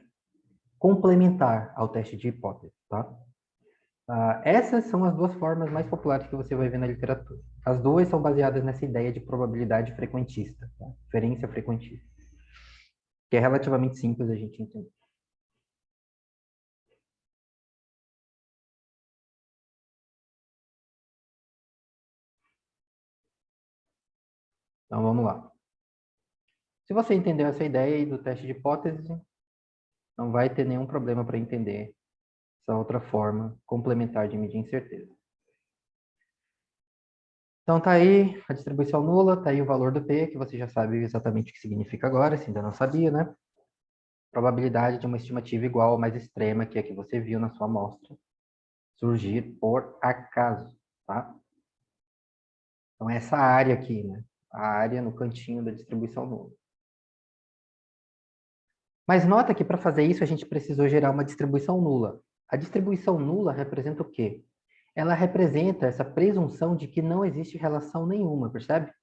Complementar ao teste de hipótese, tá? Essas são as duas formas mais populares que você vai ver na literatura. As duas são baseadas nessa ideia de probabilidade frequentista, tá? Inferência frequentista, que é relativamente simples a gente entender. Então, vamos lá. Se você entendeu essa ideia aí do teste de hipótese, não vai ter nenhum problema para entender essa outra forma complementar de medir incerteza. Então, tá aí a distribuição nula, tá aí o valor do P, que você já sabe exatamente o que significa agora, se ainda não sabia, né? Probabilidade de uma estimativa igual ou mais extrema que a que você viu na sua amostra surgir por acaso, tá? Então, essa área aqui, né? A área no cantinho da distribuição nula. Mas nota que para fazer isso a gente precisou gerar uma distribuição nula. A distribuição nula representa o quê? Ela representa essa presunção de que não existe relação nenhuma, percebe?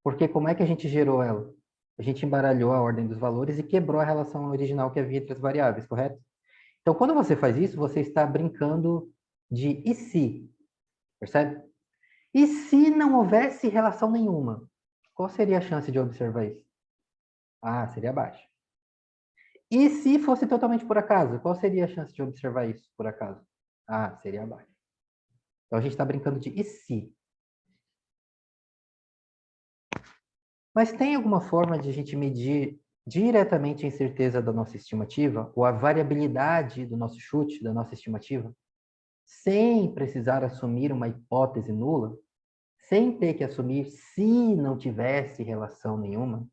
Porque como é que a gente gerou ela? A gente embaralhou a ordem dos valores e quebrou a relação original que havia entre as variáveis, correto? Então, quando você faz isso, você está brincando de e se, percebe? E se não houvesse relação nenhuma? Qual seria a chance de observar isso? Ah, seria baixa. E se fosse totalmente por acaso? Qual seria a chance de observar isso por acaso? Ah, seria baixa. Então, a gente está brincando de e se. Mas tem alguma forma de a gente medir diretamente a incerteza da nossa estimativa, ou a variabilidade do nosso chute, da nossa estimativa, sem precisar assumir uma hipótese nula, sem ter que assumir se não tivesse relação nenhuma?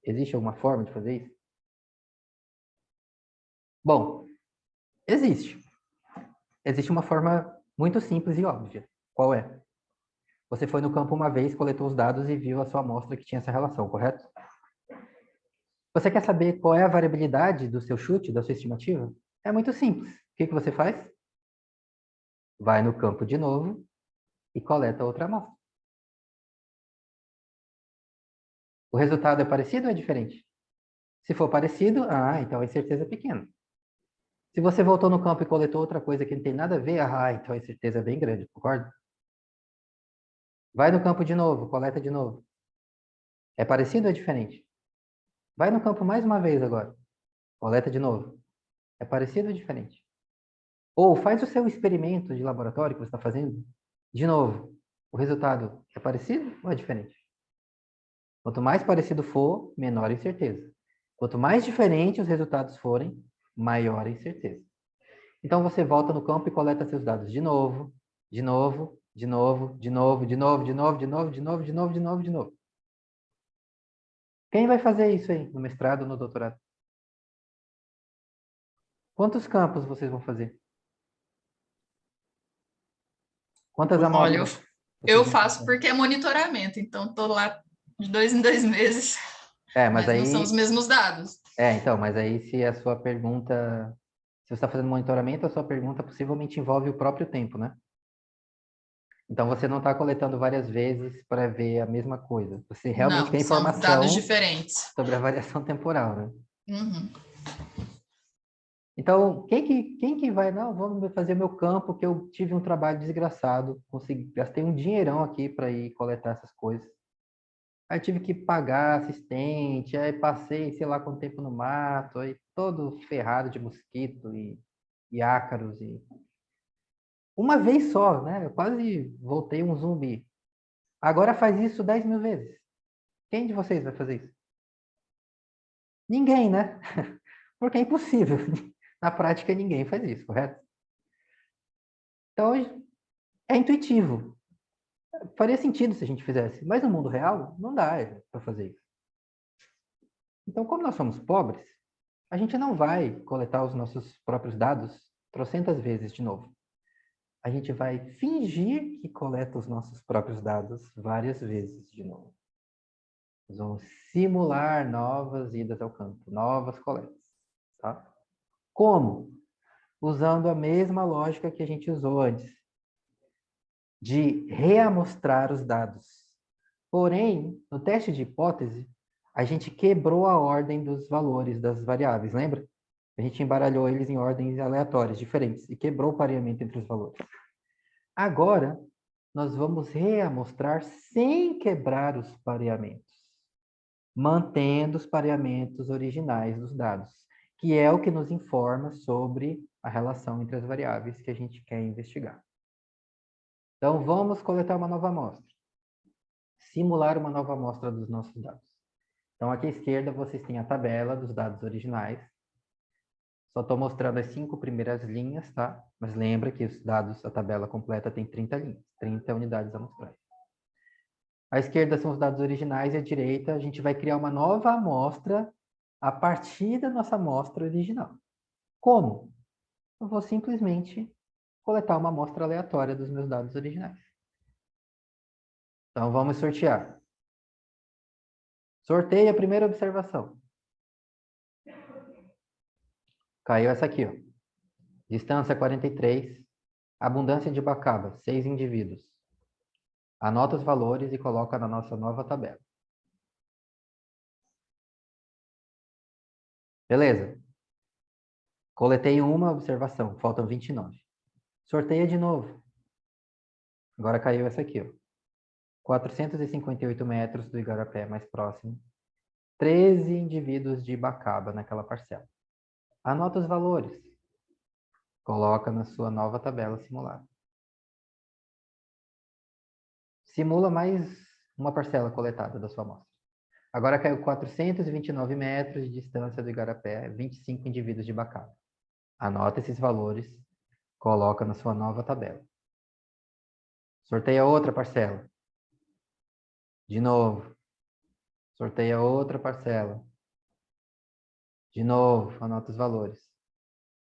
Existe alguma forma de fazer isso? Bom, existe. Existe uma forma muito simples e óbvia. Qual é? Você foi no campo uma vez, coletou os dados e viu a sua amostra que tinha essa relação, correto? Você quer saber qual é a variabilidade do seu chute, da sua estimativa? É muito simples. O que você faz? Vai no campo de novo e coleta outra amostra. O resultado é parecido ou é diferente? Se for parecido, então a incerteza é pequena. Se você voltou no campo e coletou outra coisa que não tem nada a ver, então a incerteza é bem grande, concorda? Vai no campo de novo, coleta de novo. É parecido ou é diferente? Vai no campo mais uma vez agora. Coleta de novo. É parecido ou diferente? Ou faz o seu experimento de laboratório que você está fazendo de novo. O resultado é parecido ou é diferente? Quanto mais parecido for, menor a incerteza. Quanto mais diferente os resultados forem, maior a incerteza. Então você volta no campo e coleta seus dados de novo, de novo, de novo, de novo, de novo, de novo, de novo, de novo, de novo, de novo, de novo. Quem vai fazer isso aí no mestrado ou no doutorado? Quantos campos vocês vão fazer? Quantas Olha, amostras? eu faço porque é monitoramento, então estou lá de 2 em 2 meses, Mas mas não são aí... os mesmos dados. Então, mas aí se a sua pergunta... Se você está fazendo monitoramento, a sua pergunta possivelmente envolve o próprio tempo, né? Então você não está coletando várias vezes para ver a mesma coisa. Você realmente Não, quer são informação dados diferentes. sobre a variação temporal, né? Uhum. Então, quem que vai, não, vamos fazer meu campo, que eu tive um trabalho desgraçado, gastei um dinheirão aqui para ir coletar essas coisas. Aí tive que pagar assistente, aí passei, sei lá, quanto tempo no mato, aí todo ferrado de mosquito e ácaros. Uma vez só, né? Eu quase voltei um zumbi. Agora faz isso 10 mil vezes. Quem de vocês vai fazer isso? Ninguém, né? Porque é impossível. Na prática, ninguém faz isso, correto? Então, é intuitivo. Faria sentido se a gente fizesse, mas no mundo real, não dá para fazer isso. Então, como nós somos pobres, a gente não vai coletar os nossos próprios dados trocentas vezes de novo. A gente vai fingir que coleta os nossos próprios dados várias vezes de novo. Nós vamos simular novas idas ao campo, novas coletas. Tá? Como? Usando a mesma lógica que a gente usou antes, de reamostrar os dados. Porém, no teste de hipótese, a gente quebrou a ordem dos valores das variáveis, lembra? A gente embaralhou eles em ordens aleatórias, diferentes, e quebrou o pareamento entre os valores. Agora, nós vamos reamostrar sem quebrar os pareamentos, mantendo os pareamentos originais dos dados, que é o que nos informa sobre a relação entre as variáveis que a gente quer investigar. Então, vamos coletar uma nova amostra. Simular uma nova amostra dos nossos dados. Então, aqui à esquerda, vocês têm a tabela dos dados originais. Só estou mostrando as 5 primeiras linhas, tá? Mas lembra que os dados, a tabela completa tem 30 linhas, 30 unidades amostrais. À esquerda são os dados originais e à direita a gente vai criar uma nova amostra a partir da nossa amostra original. Como? Eu vou simplesmente coletar uma amostra aleatória dos meus dados originais. Então, vamos sortear. Sorteio a primeira observação. Caiu essa aqui, ó. Distância 43, abundância de Bacaba, 6 indivíduos. Anota os valores e coloca na nossa nova tabela. Beleza. Coletei uma observação, faltam 29. Sorteia de novo. Agora caiu essa aqui, ó. 458 metros do igarapé mais próximo. 13 indivíduos de Bacaba naquela parcela. Anota os valores. Coloca na sua nova tabela simulada. Simula mais uma parcela coletada da sua amostra. Agora caiu 429 metros de distância do igarapé, 25 indivíduos de Bacaba. Anota esses valores, coloca na sua nova tabela. Sorteia outra parcela. De novo. Sorteia outra parcela. De novo, anota os valores.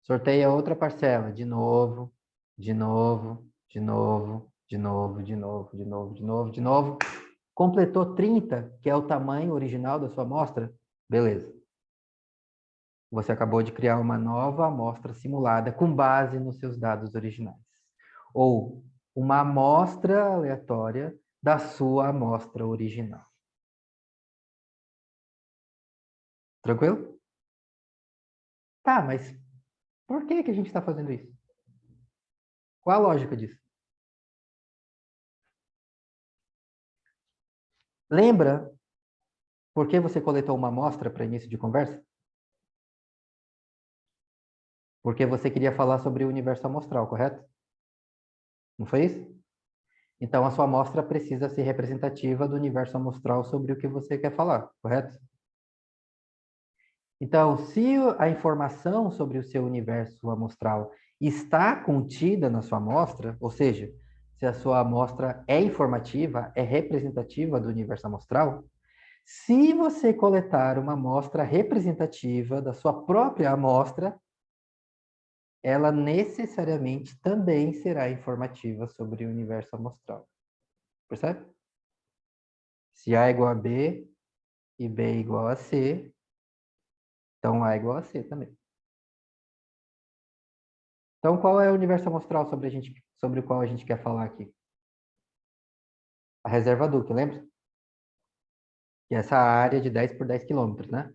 Sorteia outra parcela. De novo, de novo, de novo, de novo, de novo, de novo, de novo, de novo. Completou 30, que é o tamanho original da sua amostra? Beleza. Você acabou de criar uma nova amostra simulada com base nos seus dados originais. Ou uma amostra aleatória da sua amostra original. Tranquilo? Tá, mas por que a gente está fazendo isso? Qual a lógica disso? Lembra por que você coletou uma amostra para início de conversa? Porque você queria falar sobre o universo amostral, correto? Não foi isso? Então, a sua amostra precisa ser representativa do universo amostral sobre o que você quer falar, correto? Então, se a informação sobre o seu universo amostral está contida na sua amostra, ou seja, se a sua amostra é informativa, é representativa do universo amostral, se você coletar uma amostra representativa da sua própria amostra, ela necessariamente também será informativa sobre o universo amostral. Percebe? Se A é igual a B e B é igual a C, então A é igual a C também. Então, qual é o universo amostral sobre o qual a gente quer falar aqui? A reserva Duque, lembra? Que é essa área de 10 por 10 quilômetros, né?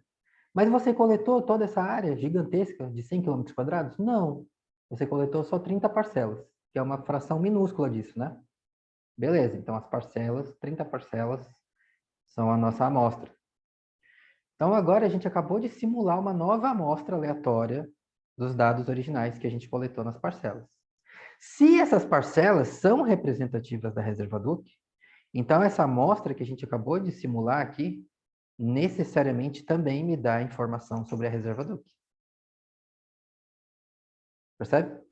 Mas você coletou toda essa área gigantesca de 100 quilômetros quadrados? Não. Você coletou só 30 parcelas, que é uma fração minúscula disso, né? Beleza, então as parcelas, 30 parcelas, são a nossa amostra. Então agora a gente acabou de simular uma nova amostra aleatória dos dados originais que a gente coletou nas parcelas. Se essas parcelas são representativas da reserva Duque, então essa amostra que a gente acabou de simular aqui, necessariamente também me dá informação sobre a reserva Duque. Percebe?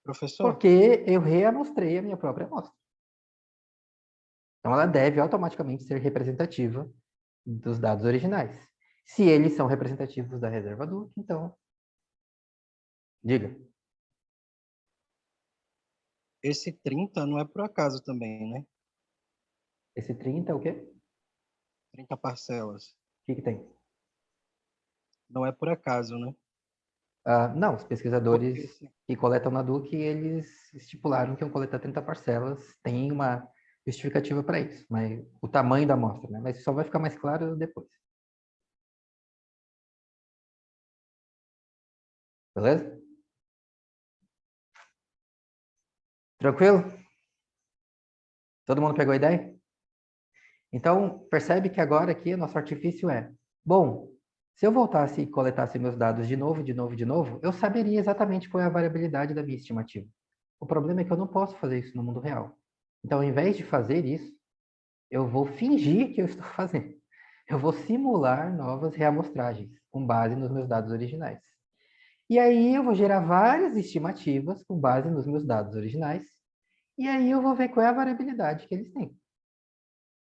Professor, Porque eu reamostrei a minha própria amostra. Então ela deve automaticamente ser representativa dos dados originais. Se eles são representativos da reserva Duque, então Diga. Esse 30 não é por acaso também, né? Esse 30 é o quê? 30 parcelas. O que que tem? Não é por acaso, né? Não, os pesquisadores Porque se- que coletam na Duke, eles estipularam que iam coletar 30 parcelas, tem uma justificativa para isso, mas o tamanho da amostra, né? Mas isso só vai ficar mais claro depois. Beleza? Tranquilo? Todo mundo pegou a ideia? Então, percebe que agora aqui o nosso artifício é, bom, se eu voltasse e coletasse meus dados de novo, de novo, de novo, eu saberia exatamente qual é a variabilidade da minha estimativa. O problema é que eu não posso fazer isso no mundo real. Então, ao invés de fazer isso, eu vou fingir que eu estou fazendo. Eu vou simular novas reamostragens com base nos meus dados originais. E aí eu vou gerar várias estimativas com base nos meus dados originais. E aí eu vou ver qual é a variabilidade que eles têm.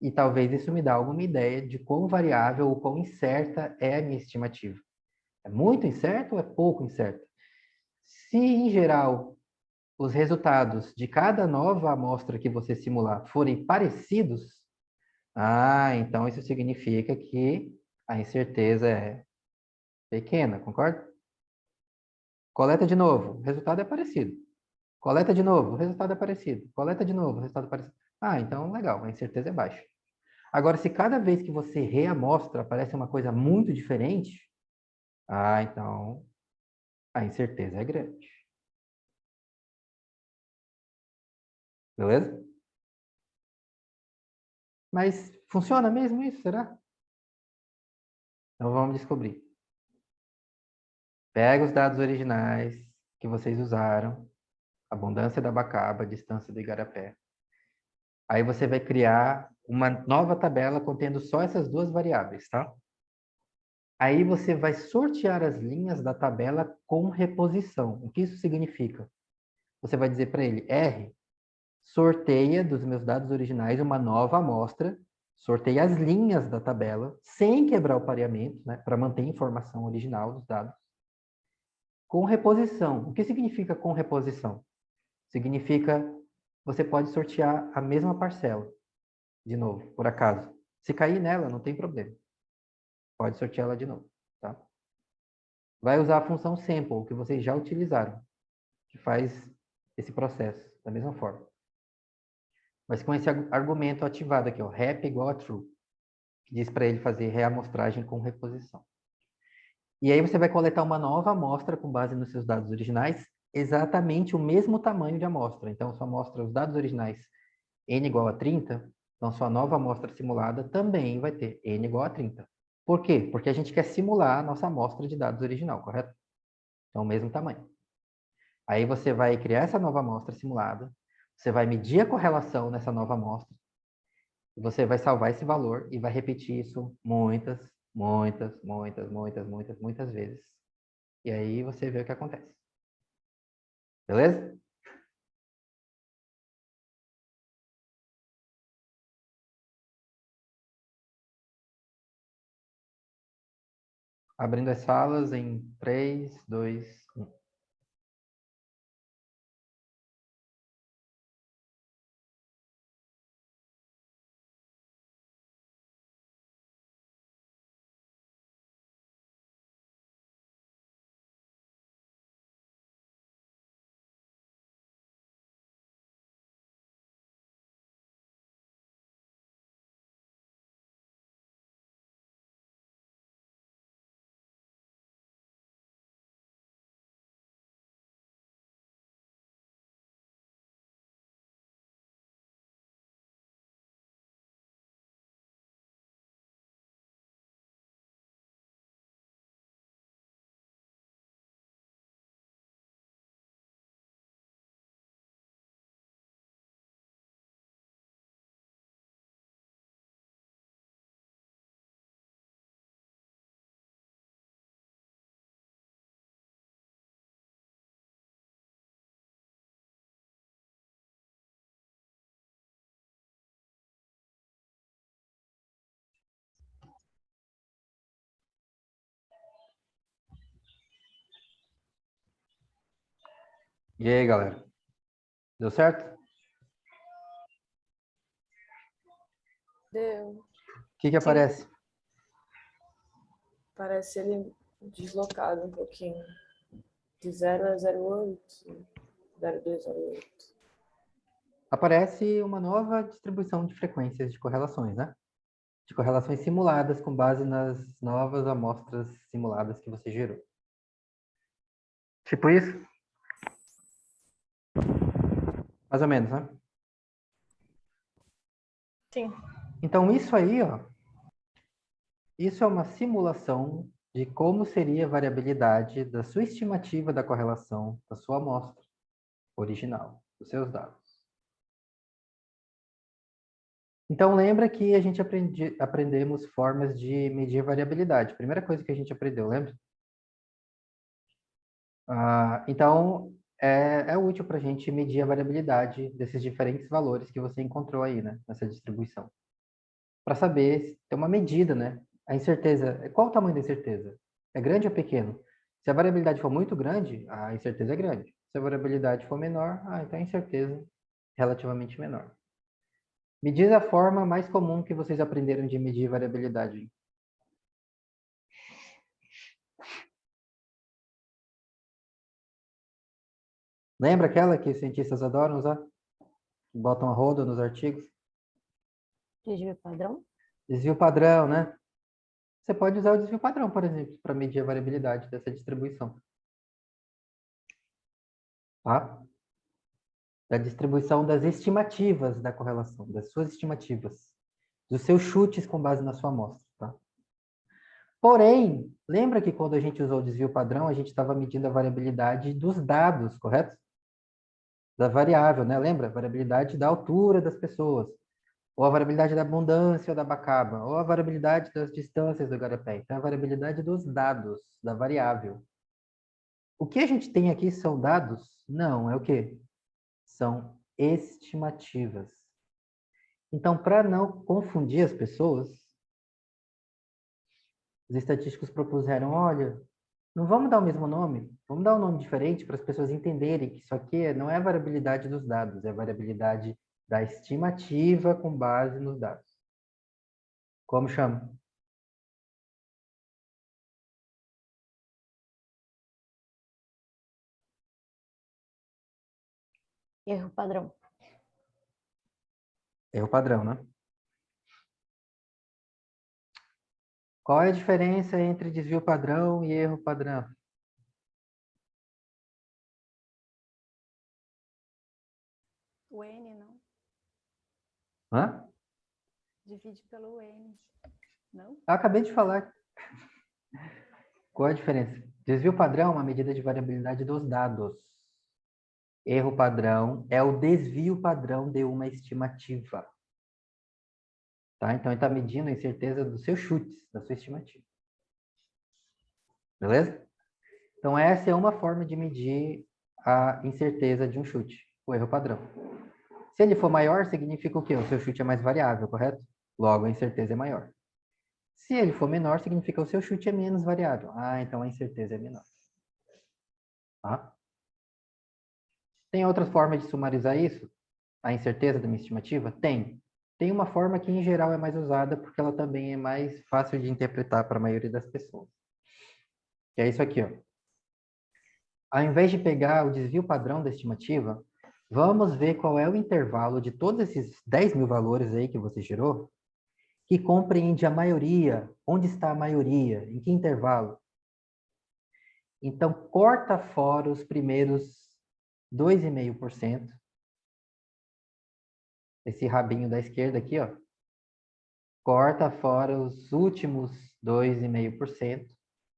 E talvez isso me dê alguma ideia de quão variável ou quão incerta é a minha estimativa. É muito incerto ou é pouco incerto? Se, em geral, os resultados de cada nova amostra que você simular forem parecidos, então isso significa que a incerteza é pequena, concorda? Coleta de novo, o resultado é parecido. Coleta de novo, o resultado é parecido. Coleta de novo, o resultado é parecido. Então legal, a incerteza é baixa. Agora, se cada vez que você reamostra aparece uma coisa muito diferente, então a incerteza é grande. Beleza? Mas funciona mesmo isso, será? Então vamos descobrir. Pega os dados originais que vocês usaram, abundância da Abacaba, distância do Igarapé. Aí você vai criar uma nova tabela contendo só essas duas variáveis, tá? Aí você vai sortear as linhas da tabela com reposição. O que isso significa? Você vai dizer para ele, R, sorteia dos meus dados originais uma nova amostra, sorteia as linhas da tabela, sem quebrar o pareamento, né, para manter a informação original dos dados, com reposição. O que significa com reposição? Significa você pode sortear a mesma parcela, de novo, por acaso. Se cair nela, não tem problema. Pode sortear ela de novo, tá? Vai usar a função sample, que vocês já utilizaram, que faz esse processo da mesma forma. Mas com esse argumento ativado aqui, ó, rep igual a true, que diz para ele fazer reamostragem com reposição. E aí você vai coletar uma nova amostra com base nos seus dados originais, exatamente o mesmo tamanho de amostra. Então, sua amostra, os dados originais, n igual a 30, então sua nova amostra simulada também vai ter n igual a 30. Por quê? Porque a gente quer simular a nossa amostra de dados original, correto? Então, o mesmo tamanho. Aí você vai criar essa nova amostra simulada, você vai medir a correlação nessa nova amostra, e você vai salvar esse valor e vai repetir isso muitas, muitas, muitas, muitas, muitas, muitas vezes. E aí você vê o que acontece. Beleza? Abrindo as salas em 3, 2, 1. E aí, galera? Deu certo? Deu. O que aparece? Parece ele deslocado um pouquinho. De 0 a 0,8. 0,2 a 0,8. Aparece uma nova distribuição de frequências de correlações, né? De correlações simuladas com base nas novas amostras simuladas que você gerou. Tipo isso? Mais ou menos, né? Sim. Então, isso aí, ó, isso é uma simulação de como seria a variabilidade da sua estimativa da correlação da sua amostra original, dos seus dados. Então, lembra que a gente aprendemos formas de medir variabilidade. Primeira coisa que a gente aprendeu, lembra? Então, é útil para a gente medir a variabilidade desses diferentes valores que você encontrou aí, né? Nessa distribuição. Para saber se tem uma medida, né? A incerteza, qual o tamanho da incerteza? É grande ou pequeno? Se a variabilidade for muito grande, a incerteza é grande. Se a variabilidade for menor, então a incerteza é relativamente menor. Me diz a forma mais comum que vocês aprenderam de medir variabilidade. Lembra aquela que os cientistas adoram usar? Botam a roda nos artigos? Desvio padrão? Desvio padrão, né? Você pode usar o desvio padrão, por exemplo, para medir a variabilidade dessa distribuição. Tá? Da distribuição das estimativas da correlação, das suas estimativas, dos seus chutes com base na sua amostra. Tá? Porém, lembra que quando a gente usou o desvio padrão, a gente estava medindo a variabilidade dos dados, correto? Da variável, né? Lembra? A variabilidade da altura das pessoas, ou a variabilidade da abundância da abacaba, ou a variabilidade das distâncias do igarapé. Então, a variabilidade dos dados, da variável. O que a gente tem aqui são dados? Não, é o quê? São estimativas. Então, para não confundir as pessoas, os estatísticos propuseram, olha, não vamos dar o mesmo nome, vamos dar um nome diferente para as pessoas entenderem que isso aqui não é a variabilidade dos dados, é a variabilidade da estimativa com base nos dados. Como chama? Erro padrão. Erro padrão, né? Qual é a diferença entre desvio padrão e erro padrão? O N, não? Hã? Divide pelo N. Não? Eu acabei de falar. Qual é a diferença? Desvio padrão é uma medida de variabilidade dos dados. Erro padrão é o desvio padrão de uma estimativa. Tá? Então, ele está medindo a incerteza dos seus chutes, da sua estimativa. Beleza? Então, essa é uma forma de medir a incerteza de um chute, o erro padrão. Se ele for maior, significa o quê? O seu chute é mais variável, correto? Logo, a incerteza é maior. Se ele for menor, significa que o seu chute é menos variável. Então a incerteza é menor. Tá? Tem outra forma de sumarizar isso? A incerteza da minha estimativa? Tem. Tem uma forma que, em geral, é mais usada porque ela também é mais fácil de interpretar para a maioria das pessoas. Que é isso aqui, ó. Ao invés de pegar o desvio padrão da estimativa, vamos ver qual é o intervalo de todos esses 10 mil valores aí que você gerou, que compreende a maioria. Onde está a maioria? Em que intervalo? Então, corta fora os primeiros 2,5%. Esse rabinho da esquerda aqui, ó. Corta fora os últimos 2,5%.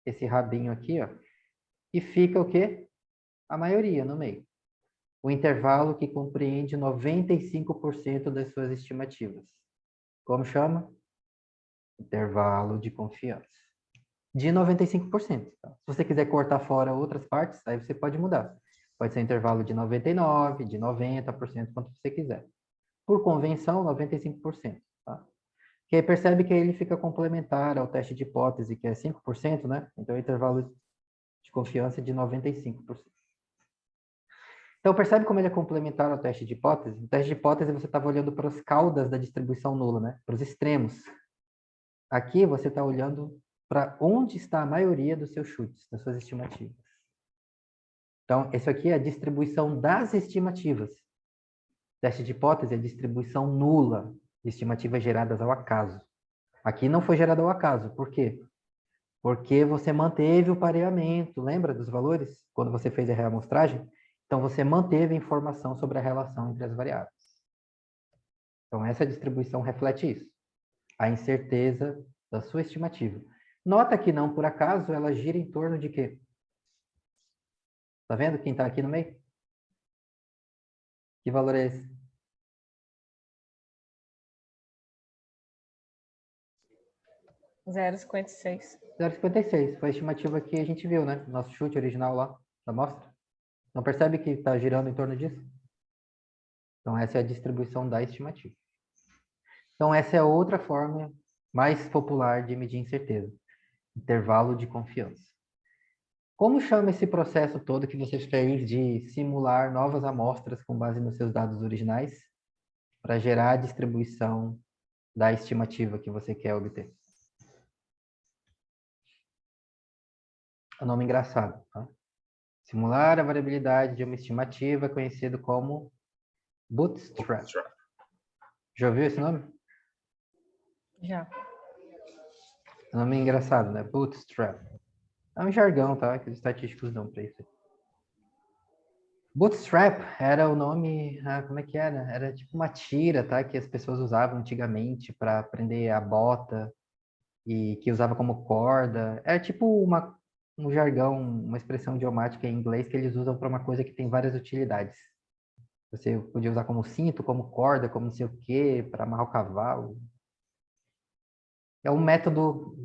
Esse rabinho aqui, ó. E fica o quê? A maioria no meio. O intervalo que compreende 95% das suas estimativas. Como chama? Intervalo de confiança. De 95%. Tá? Se você quiser cortar fora outras partes, aí você pode mudar. Pode ser intervalo de 99%, de 90%, quanto você quiser. Por convenção, 95%. Tá? Que aí percebe que ele fica complementar ao teste de hipótese, que é 5%, né? Então, o intervalo de confiança é de 95%. Então, percebe como ele é complementar ao teste de hipótese? No teste de hipótese, você estava olhando para os caudas da distribuição nula, né? Para os extremos. Aqui, você está olhando para onde está a maioria dos seus chutes, das suas estimativas. Então, isso aqui é a distribuição das estimativas. Teste de hipótese é a distribuição nula de estimativas geradas ao acaso. Aqui não foi gerado ao acaso. Por quê? Porque você manteve o pareamento. Lembra dos valores? Quando você fez a reamostragem? Então, você manteve a informação sobre a relação entre as variáveis. Então, essa distribuição reflete isso. A incerteza da sua estimativa. Nota que não por acaso ela gira em torno de quê? Tá vendo quem está aqui no meio? Que valor é esse? Zero 0,56. 0,56. Foi a estimativa que a gente viu, né? Nosso chute original lá da amostra. Não percebe que está girando em torno disso? Então, essa é a distribuição da estimativa. Então, essa é outra forma mais popular de medir incerteza. Intervalo de confiança. Como chama esse processo todo que você fez de simular novas amostras com base nos seus dados originais para gerar a distribuição da estimativa que você quer obter? É um nome engraçado, tá? Simular a variabilidade de uma estimativa é conhecido como bootstrap. Já ouviu esse nome? Já. É um nome engraçado, né? Bootstrap. É um jargão, tá? Que os estatísticos dão para isso. Bootstrap era o nome... como é que era? Era tipo uma tira, tá? Que as pessoas usavam antigamente para prender a bota e que usava como corda. Era tipo um jargão, uma expressão idiomática em inglês que eles usam para uma coisa que tem várias utilidades. Você podia usar como cinto, como corda, como não sei o quê, para amarrar o cavalo. É um método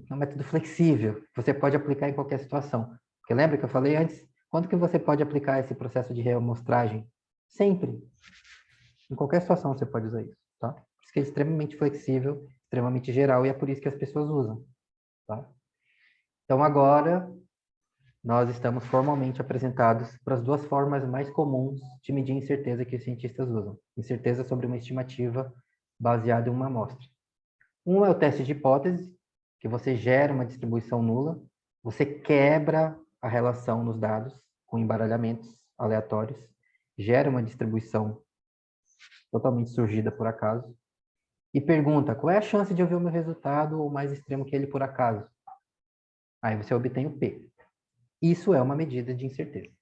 flexível, que você pode aplicar em qualquer situação. Porque lembra que eu falei antes? Quando que você pode aplicar esse processo de reamostragem? Sempre. Em qualquer situação você pode usar isso, tá? Por isso que é extremamente flexível, extremamente geral, e é por isso que as pessoas usam, tá? Então, agora, nós estamos formalmente apresentados para as duas formas mais comuns de medir incerteza que os cientistas usam. Incerteza sobre uma estimativa baseada em uma amostra. Um é o teste de hipótese, que você gera uma distribuição nula, você quebra a relação nos dados com embaralhamentos aleatórios, gera uma distribuição totalmente surgida por acaso, e pergunta, qual é a chance de eu ver o meu resultado ou mais extremo que ele por acaso? Aí você obtém o P. Isso é uma medida de incerteza.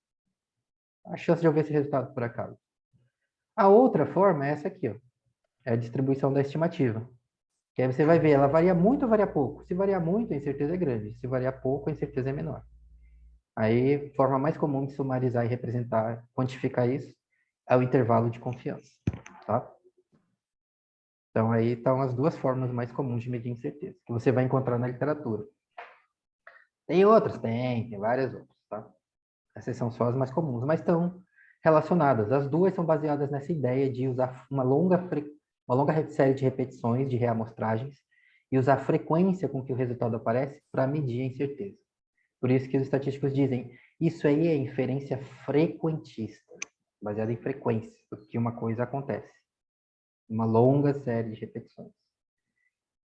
A chance de eu ver esse resultado por acaso. A outra forma é essa aqui, ó. É a distribuição da estimativa. Que aí você vai ver, ela varia muito ou varia pouco? Se variar muito, a incerteza é grande. Se variar pouco, a incerteza é menor. Aí, a forma mais comum de sumarizar e representar, quantificar isso, é o intervalo de confiança, tá? Então, aí estão as duas formas mais comuns de medir incerteza, que você vai encontrar na literatura. Tem outras? Tem várias outras, tá? Essas são só as mais comuns, mas estão relacionadas. As duas são baseadas nessa ideia de usar uma longa série de repetições, de reamostragens, e usar a frequência com que o resultado aparece para medir a incerteza. Por isso que os estatísticos dizem, isso aí é inferência frequentista, baseada em frequência, porque uma coisa acontece. Uma longa série de repetições.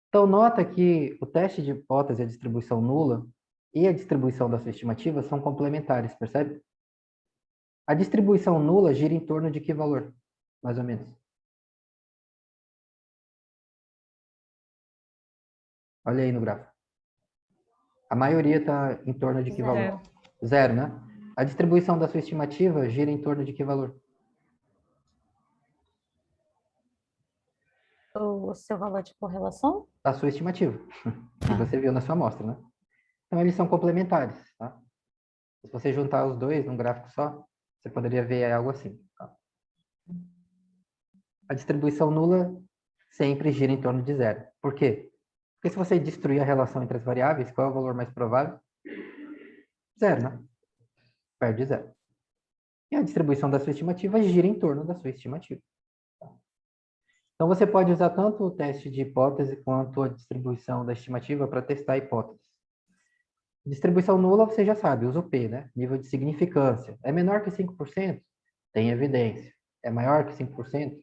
Então, nota que o teste de hipótese, a distribuição nula, e a distribuição da sua estimativa são complementares, percebe? A distribuição nula gira em torno de que valor, mais ou menos? Olha aí no gráfico. A maioria está em torno de que valor? Zero, né? A distribuição da sua estimativa gira em torno de que valor? O seu valor de correlação? Da sua estimativa, que você viu na sua amostra, né? Então, eles são complementares, tá? Se você juntar os dois num gráfico só, você poderia ver algo assim, tá? A distribuição nula sempre gira em torno de zero. Por quê? Porque se você destruir a relação entre as variáveis, qual é o valor mais provável? Zero, né? Perde zero. E a distribuição da sua estimativa gira em torno da sua estimativa. Então, você pode usar tanto o teste de hipótese quanto a distribuição da estimativa para testar a hipótese. Distribuição nula, você já sabe, usa o P, né? Nível de significância. É menor que 5%? Tem evidência. É maior que 5%?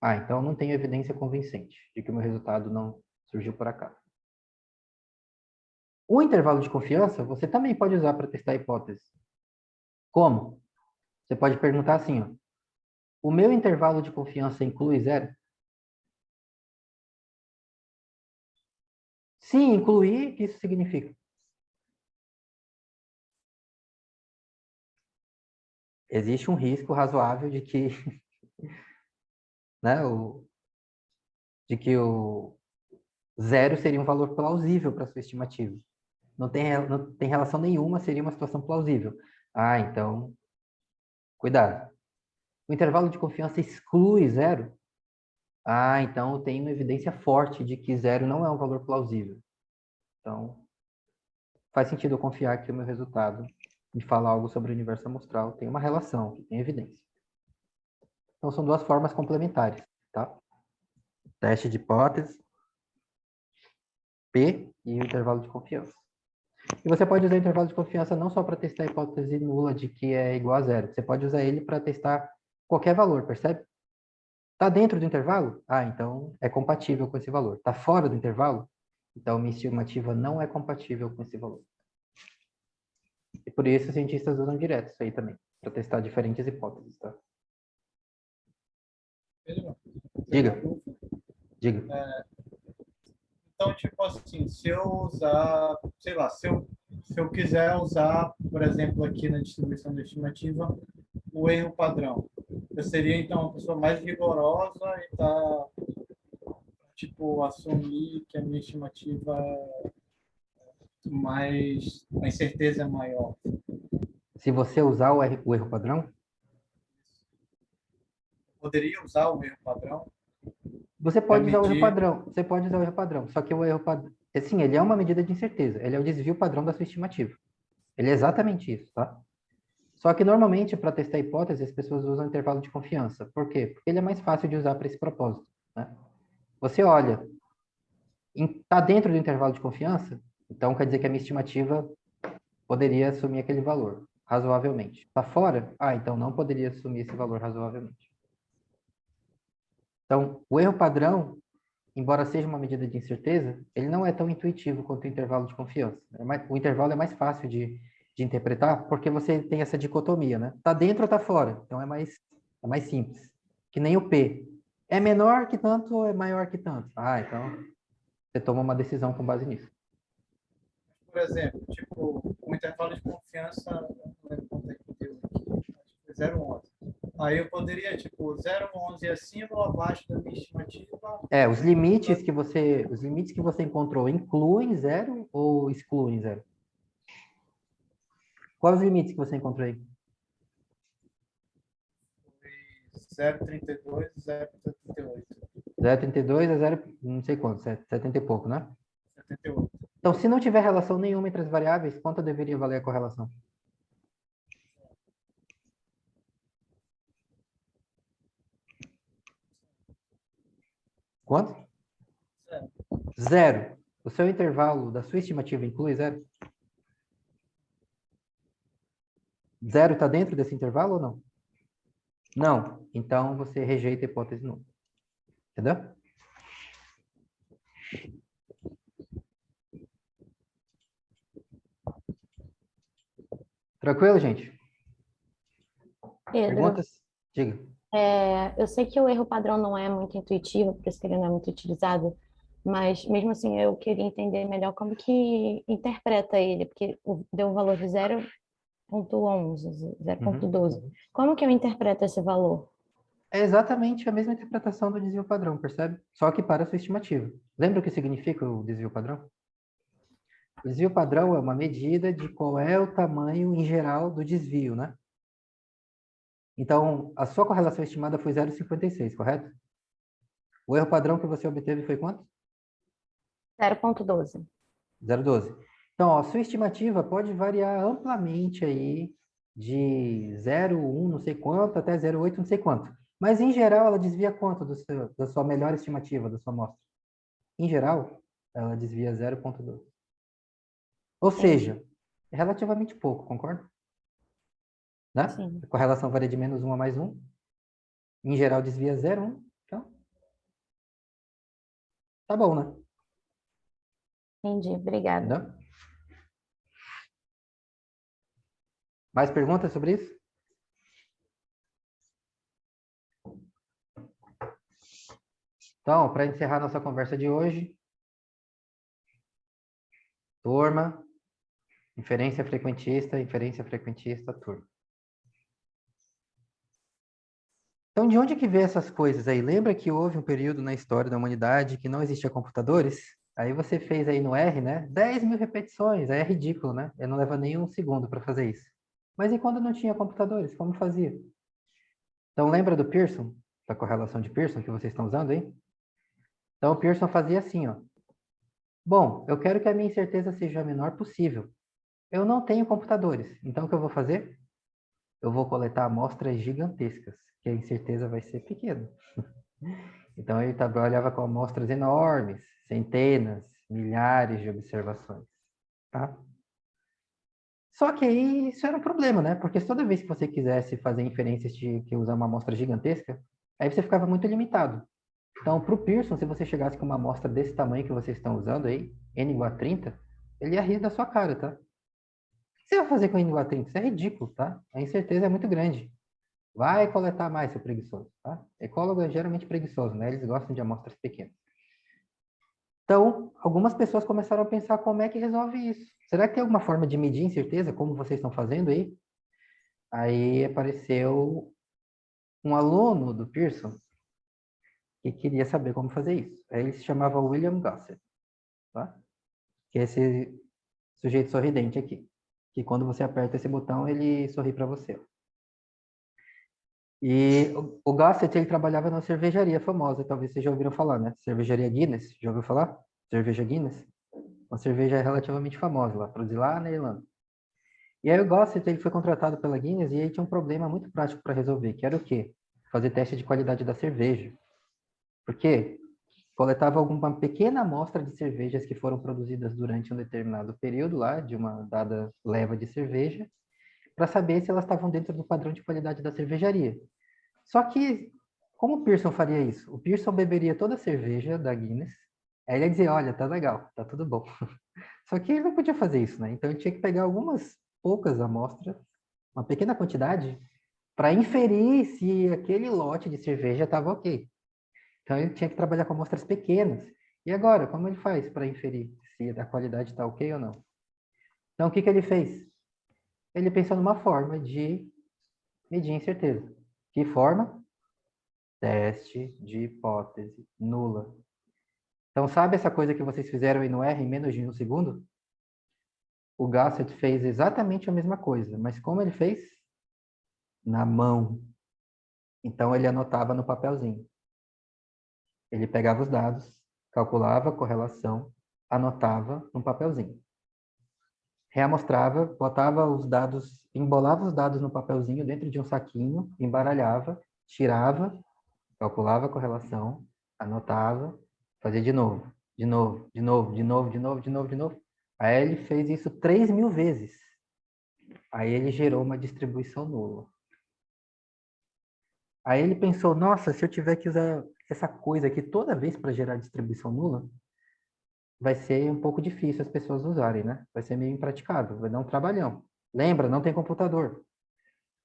Ah, então não tem evidência convincente de que o meu resultado não surgiu por acaso. O intervalo de confiança você também pode usar para testar a hipótese. Como? Você pode perguntar assim, ó, o meu intervalo de confiança inclui zero? Se incluir, o que isso significa? Existe um risco razoável de que, né, de que o zero seria um valor plausível para sua estimativa. Não tem relação nenhuma, seria uma situação plausível. Ah, então, cuidado. O intervalo de confiança exclui zero? Ah, então eu tenho evidência forte de que zero não é um valor plausível. Então, faz sentido eu confiar que o meu resultado de falar algo sobre o universo amostral tem uma relação, que tem evidência. Então, são duas formas complementares, tá? Teste de hipótese, P e o intervalo de confiança. E você pode usar o intervalo de confiança não só para testar a hipótese nula de que é igual a zero. Você pode usar ele para testar qualquer valor, percebe? Está dentro do intervalo? Ah, então é compatível com esse valor. Está fora do intervalo? Então minha estimativa não é compatível com esse valor. E por isso os cientistas usam direto isso aí também, para testar diferentes hipóteses, tá? Pedro, Diga. Diga. então, tipo assim, se eu usar, sei lá, se eu quiser usar, por exemplo, aqui na distribuição da estimativa, o erro padrão, eu seria, então, uma pessoa mais rigorosa e tá, tipo, assumir que a minha estimativa mais, a incerteza é maior. Se você usar o erro padrão, Poderia usar o erro padrão? você pode usar o erro medir. padrão. Você pode usar o erro padrão. Só que o erro padrão, assim, ele é uma medida de incerteza. Ele é o desvio padrão da sua estimativa. Ele é exatamente isso, tá? Só que normalmente, para testar a hipótese, as pessoas usam intervalo de confiança. Por quê? Porque ele é mais fácil de usar para esse propósito, né? Você olha, está dentro do intervalo de confiança, então quer dizer que a minha estimativa poderia assumir aquele valor, razoavelmente. Está fora? Ah, então não poderia assumir esse valor razoavelmente. Então, o erro padrão, embora seja uma medida de incerteza, ele não é tão intuitivo quanto o intervalo de confiança. O intervalo é mais fácil de interpretar porque você tem essa dicotomia, né? Está dentro ou está fora. Então é mais simples. Que nem o P. É menor que tanto ou é maior que tanto? Ah, então você toma uma decisão com base nisso. Por exemplo, tipo, o intervalo de confiança, não lembro quanto é que deu aqui, acho que foi 0,11. Aí eu poderia, tipo, 0,11 acima ou abaixo da minha estimativa. Os limites que você encontrou incluem zero ou excluem zero? Quais os limites que você encontrou aí? 0,32 e 0,78. 0,32 a 0, não sei quanto, 70 e pouco, né? 78. Então, se não tiver relação nenhuma entre as variáveis, quanto deveria valer a correlação? Quanto? Zero. O seu intervalo da sua estimativa inclui zero? Zero está dentro desse intervalo ou não? Não. Então, você rejeita a hipótese nula. Entendeu? Tranquilo, gente? Pedro, Perguntas? Diga. eu sei que o erro padrão não é muito intuitivo, por isso que ele não é muito utilizado, mas mesmo assim eu queria entender melhor como que interpreta ele, porque deu um valor de 0,11, 0,12. Como que eu interpreto esse valor? É exatamente a mesma interpretação do desvio padrão, percebe? Só que para a sua estimativa. Lembra o que significa o desvio padrão? O desvio padrão é uma medida de qual é o tamanho em geral do desvio, né? Então, a sua correlação estimada foi 0,56, correto? O erro padrão que você obteve foi quanto? 0,12. 0,12. Então, ó, a sua estimativa pode variar amplamente aí de 0,1 não sei quanto até 0,8 não sei quanto. Mas, em geral, ela desvia quanto da sua melhor estimativa, da sua amostra? Em geral, ela desvia 0,12. Ou seja, é relativamente pouco, concorda? né? Sim. A correlação varia de -1 a +1. Em geral, desvia 0, 1. Então, tá bom, né? Entendi, obrigada. Entendeu? Mais perguntas sobre isso? Então, para encerrar nossa conversa de hoje, turma, inferência frequentista, turma. Então, de onde que vê essas coisas aí? Lembra que houve um período na história da humanidade que não existia computadores? Aí você fez aí no R, né? 10.000 repetições, aí é ridículo, né? Eu não leva nem um segundo para fazer isso. Mas e quando não tinha computadores? Como fazia? Então, lembra do Pearson? Da correlação de Pearson que vocês estão usando aí? Então, o Pearson fazia assim, ó. Bom, eu quero que a minha incerteza seja a menor possível. Eu não tenho computadores, então o que eu vou fazer? Eu vou coletar amostras gigantescas, que a incerteza vai ser pequena. Então ele trabalhava com amostras enormes, centenas, milhares de observações, tá? Só que aí isso era um problema, né? Porque toda vez que você quisesse fazer inferências que usar uma amostra gigantesca, aí você ficava muito limitado. Então, para o Pearson, se você chegasse com uma amostra desse tamanho que vocês estão usando aí, n igual a 30, ele ia rir da sua cara, tá? O que você vai fazer com n igual a 30? Isso é ridículo, tá? A incerteza é muito grande. Vai coletar mais, seu preguiçoso, tá? Ecólogo é geralmente preguiçoso, né? Eles gostam de amostras pequenas. Então, algumas pessoas começaram a pensar como é que resolve isso. Será que tem alguma forma de medir incerteza, como vocês estão fazendo aí? Aí apareceu um aluno do Pearson que queria saber como fazer isso. Aí ele se chamava William Gossett, tá? Que é esse sujeito sorridente aqui, que quando você aperta esse botão, ele sorri para você. E o Gossett, ele trabalhava numa cervejaria famosa, talvez vocês já ouviram falar, né? Cervejaria Guinness, já ouviu falar? Cerveja Guinness? Uma cerveja relativamente famosa lá, produzida lá na Irlanda. E aí o Gossett, ele foi contratado pela Guinness e ele tinha um problema muito prático para resolver, que era o quê? Fazer teste de qualidade da cerveja. Por quê? Coletava alguma pequena amostra de cervejas que foram produzidas durante um determinado período lá, de uma dada leva de cerveja, para saber se elas estavam dentro do padrão de qualidade da cervejaria. Só que, como o Pearson faria isso? O Pearson beberia toda a cerveja da Guinness, aí ele ia dizer, olha, tá legal, tá tudo bom. Só que ele não podia fazer isso, né? Então ele tinha que pegar algumas poucas amostras, uma pequena quantidade, para inferir se aquele lote de cerveja estava ok. Então ele tinha que trabalhar com amostras pequenas. E agora, como ele faz para inferir se a qualidade está ok ou não? Então o que ele fez? Ele pensou numa forma de medir incerteza. Que forma? Teste de hipótese nula. Então sabe essa coisa que vocês fizeram aí no R em menos de um segundo? O Gossett fez exatamente a mesma coisa, mas como ele fez? Na mão. Então ele anotava no papelzinho. Ele pegava os dados, calculava a correlação, anotava num papelzinho. Reamostrava, botava os dados, embolava os dados no papelzinho dentro de um saquinho, embaralhava, tirava, calculava a correlação, anotava, fazia de novo, de novo, de novo, de novo, de novo, de novo, de novo. Aí ele fez isso 3.000 vezes. Aí ele gerou uma distribuição nula. Aí ele pensou, nossa, se eu tiver que usar essa coisa aqui toda vez para gerar distribuição nula, vai ser um pouco difícil as pessoas usarem, né? Vai ser meio impraticável, vai dar um trabalhão. Lembra, não tem computador.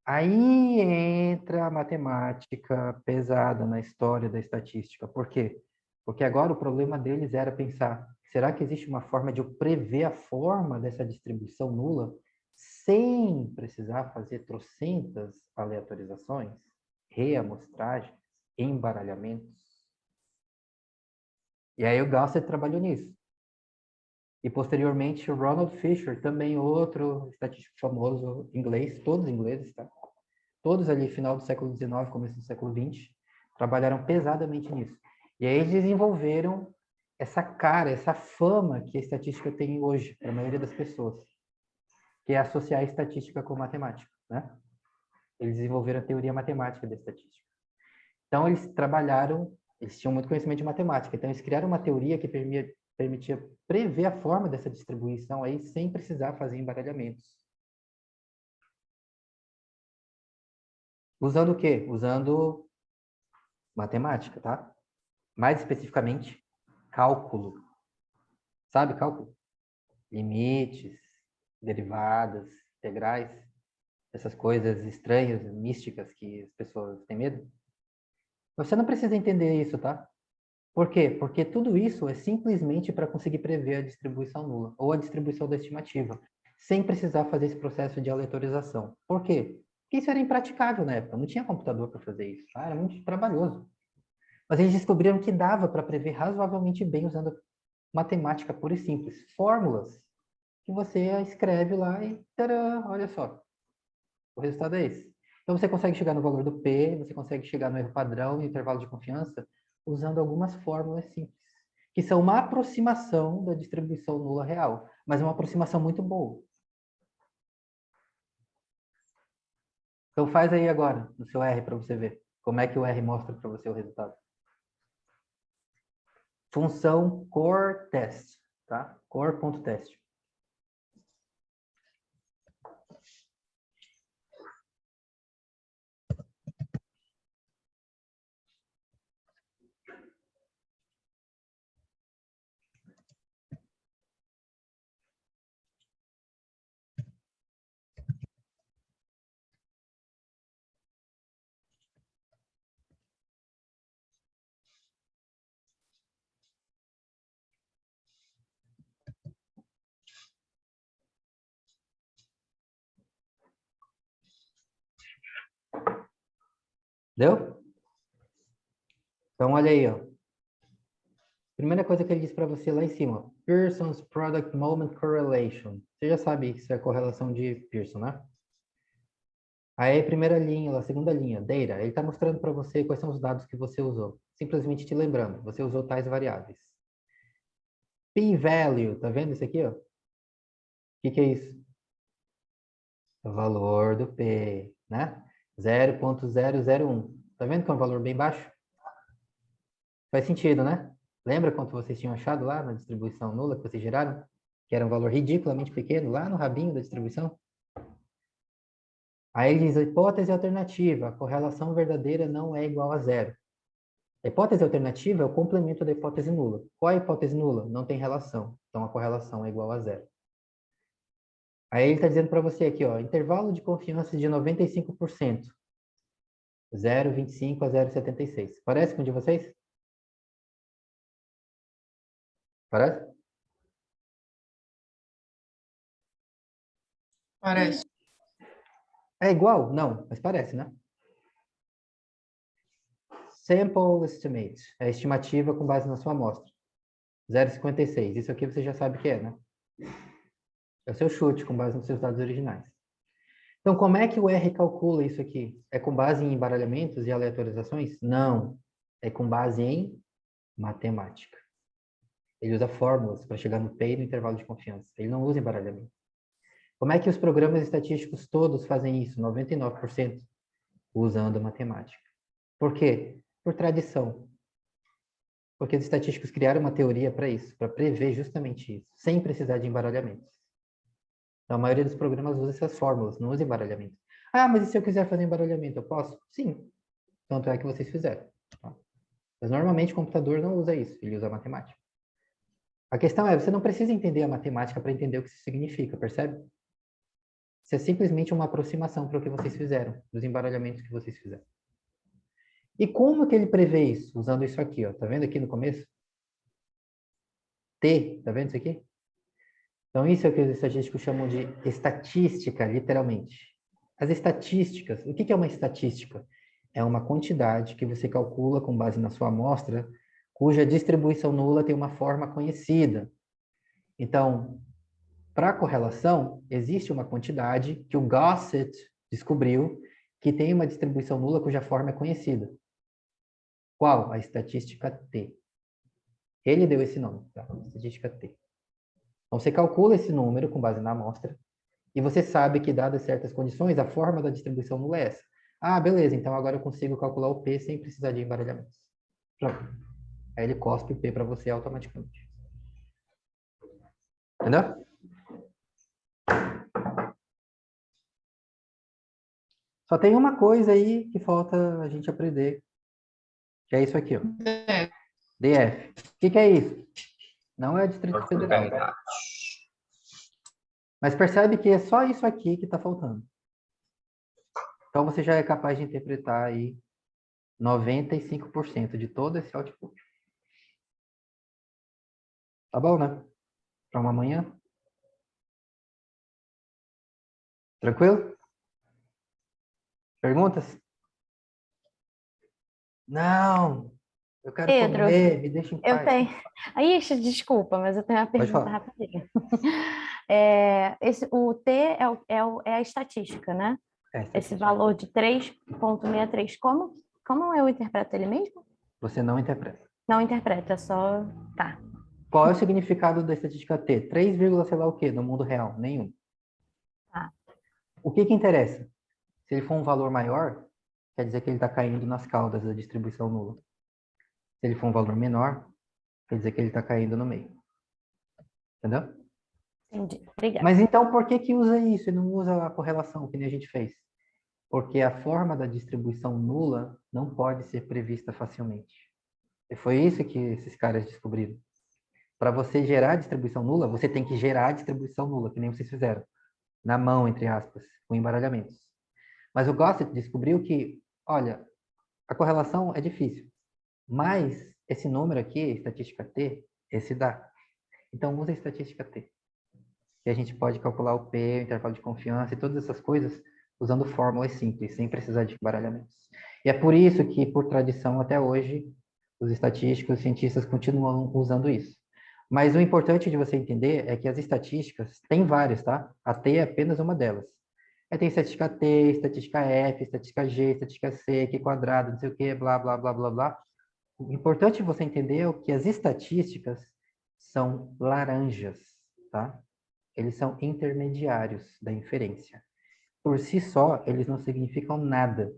Aí entra a matemática pesada na história da estatística. Por quê? Porque agora o problema deles era pensar, será que existe uma forma de eu prever a forma dessa distribuição nula sem precisar fazer trocentas aleatorizações, reamostragens, embaralhamentos? E aí o Gossett trabalhou nisso. E posteriormente o Ronald Fisher, também outro estatístico famoso inglês, todos ingleses, tá? Todos ali final do século XIX, começo do século XX, trabalharam pesadamente nisso. E aí eles desenvolveram essa cara, essa fama que a estatística tem hoje para a maioria das pessoas, que é associar a estatística com matemática, né? Eles desenvolveram a teoria matemática da estatística. Então eles trabalharam, eles tinham muito conhecimento de matemática, então eles criaram uma teoria que permitia prever a forma dessa distribuição aí sem precisar fazer embaralhamentos. Usando o quê? Usando matemática, tá? Mais especificamente, cálculo. Sabe cálculo? Limites, derivadas, integrais, essas coisas estranhas, místicas que as pessoas têm medo. Você não precisa entender isso, tá? Por quê? Porque tudo isso é simplesmente para conseguir prever a distribuição nula ou a distribuição da estimativa, sem precisar fazer esse processo de aleatorização. Por quê? Porque isso era impraticável na época, não tinha computador para fazer isso, tá? Era muito trabalhoso. Mas eles descobriram que dava para prever razoavelmente bem usando matemática pura e simples, fórmulas que você escreve lá e tcharam, olha só, o resultado é esse. Então você consegue chegar no valor do P, você consegue chegar no erro padrão, no intervalo de confiança, usando algumas fórmulas simples, que são uma aproximação da distribuição nula real, mas é uma aproximação muito boa. Então faz aí agora, no seu R, para você ver como é que o R mostra para você o resultado. Função core test, tá? Core.test. Deu? Então, olha aí, ó. Primeira coisa que ele diz para você lá em cima, Pearson's Product Moment Correlation. Você já sabe que isso é correlação de Pearson, né? Aí, primeira linha, a segunda linha, Data. Ele está mostrando para você quais são os dados que você usou. Simplesmente te lembrando, você usou tais variáveis. P-Value, tá vendo isso aqui, ó? O que é isso? O valor do P, né? 0.001. Tá vendo que é um valor bem baixo? Faz sentido, né? Lembra quanto vocês tinham achado lá na distribuição nula que vocês geraram? Que era um valor ridiculamente pequeno, lá no rabinho da distribuição? Aí ele diz, a hipótese alternativa, a correlação verdadeira não é igual a zero. A hipótese alternativa é o complemento da hipótese nula. Qual é a hipótese nula? Não tem relação. Então, a correlação é igual a zero. Aí ele está dizendo para você aqui, ó, intervalo de confiança de 95%. 0,25 a 0,76. Parece com o de vocês? Parece? Parece. É igual? Não, mas parece, né? Sample estimate. É a estimativa com base na sua amostra. 0,56. Isso aqui você já sabe o que é, né? É o seu chute com base nos seus dados originais. Então, como é que o R calcula isso aqui? É com base em embaralhamentos e aleatorizações? Não. É com base em matemática. Ele usa fórmulas para chegar no P e no intervalo de confiança. Ele não usa embaralhamento. Como é que os programas estatísticos todos fazem isso? 99% usando matemática. Por quê? Por tradição. Porque os estatísticos criaram uma teoria para isso, para prever justamente isso, sem precisar de embaralhamentos. Então, a maioria dos programas usa essas fórmulas, não usa embaralhamento. Ah, mas e se eu quiser fazer embaralhamento, eu posso? Sim. Tanto é que vocês fizeram. Tá? Mas normalmente o computador não usa isso, ele usa matemática. A questão é, você não precisa entender a matemática para entender o que isso significa, percebe? Isso é simplesmente uma aproximação para o que vocês fizeram, dos embaralhamentos que vocês fizeram. E como que ele prevê isso? Usando isso aqui, ó. Tá vendo aqui no começo? T, tá vendo isso aqui? Então, isso é o que os estatísticos chamam de estatística, literalmente. As estatísticas, o que é uma estatística? É uma quantidade que você calcula com base na sua amostra, cuja distribuição nula tem uma forma conhecida. Então, para correlação, existe uma quantidade que o Gossett descobriu que tem uma distribuição nula cuja forma é conhecida. Qual? A estatística T. Ele deu esse nome, tá? Estatística T. Então, você calcula esse número com base na amostra e você sabe que, dadas certas condições, a forma da distribuição nula é essa. Ah, beleza, então agora eu consigo calcular o P sem precisar de embaralhamentos. Pronto. Aí ele cospe o P para você automaticamente. Entendeu? Só tem uma coisa aí que falta a gente aprender, que é isso aqui, ó. DF. O que é isso? Não é Distrito Federal. Mas percebe que é só isso aqui que está faltando. Então você já é capaz de interpretar aí 95% de todo esse output. Tá bom, né? Para uma manhã? Tranquilo? Perguntas? Não! Eu quero Pedro, comer, me deixa em eu paz. tenho. Aí, desculpa, mas eu tenho uma pergunta falar. rapidinho. O T é a estatística, né? Esse valor de 3,63, como eu interpreto ele mesmo? Você não interpreta. Não interpreto, é só. Tá. Qual é o significado da estatística T? 3, sei lá o quê no mundo real? Nenhum. Tá. O que interessa? Se ele for um valor maior, quer dizer que ele está caindo nas caudas da distribuição nula. Se ele for um valor menor, quer dizer que ele está caindo no meio. Entendeu? Entendi. Obrigada. Mas então, por que usa isso e não usa a correlação, que nem a gente fez? Porque a forma da distribuição nula não pode ser prevista facilmente. E foi isso que esses caras descobriram. Para você gerar a distribuição nula, você tem que gerar a distribuição nula, que nem vocês fizeram. Na mão, entre aspas, com embaralhamentos. Mas o Gossett descobriu que, olha, a correlação é difícil. Mas esse número aqui, estatística T, esse dá. Então, usa a estatística T. Que a gente pode calcular o P, o intervalo de confiança e todas essas coisas usando fórmulas simples, sem precisar de embaralhamentos. E é por isso que, por tradição até hoje, os estatísticos, os cientistas continuam usando isso. Mas o importante de você entender é que as estatísticas, tem várias, tá? A T é apenas uma delas. Tem estatística T, estatística F, estatística G, estatística C, Q quadrado, não sei o que, blá, blá, blá, blá, blá. O importante você entender é que as estatísticas são laranjas, tá? Eles são intermediários da inferência. Por si só, eles não significam nada.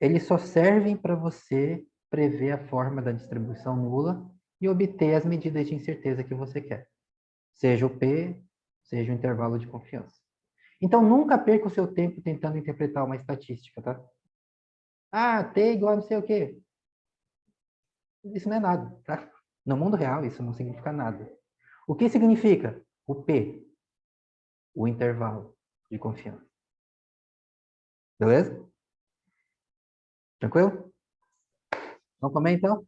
Eles só servem para você prever a forma da distribuição nula e obter as medidas de incerteza que você quer. Seja o P, seja o intervalo de confiança. Então, nunca perca o seu tempo tentando interpretar uma estatística, tá? Ah, T igual a não sei o quê. Isso não é nada, tá? No mundo real, isso não significa nada. O que significa? O P, o intervalo de confiança. Beleza? Tranquilo? Vamos comer, então?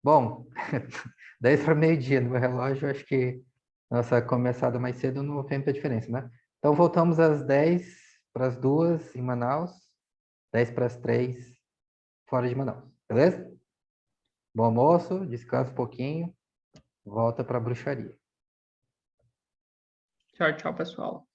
Bom, 10 para meio-dia no meu relógio, acho que nossa começada mais cedo não tem muita diferença, né? Então, voltamos às 10 para as 2 em Manaus, 10 para as 3 fora de Manaus, beleza? Bom almoço, descansa um pouquinho, volta para a bruxaria. Tchau, tchau, pessoal.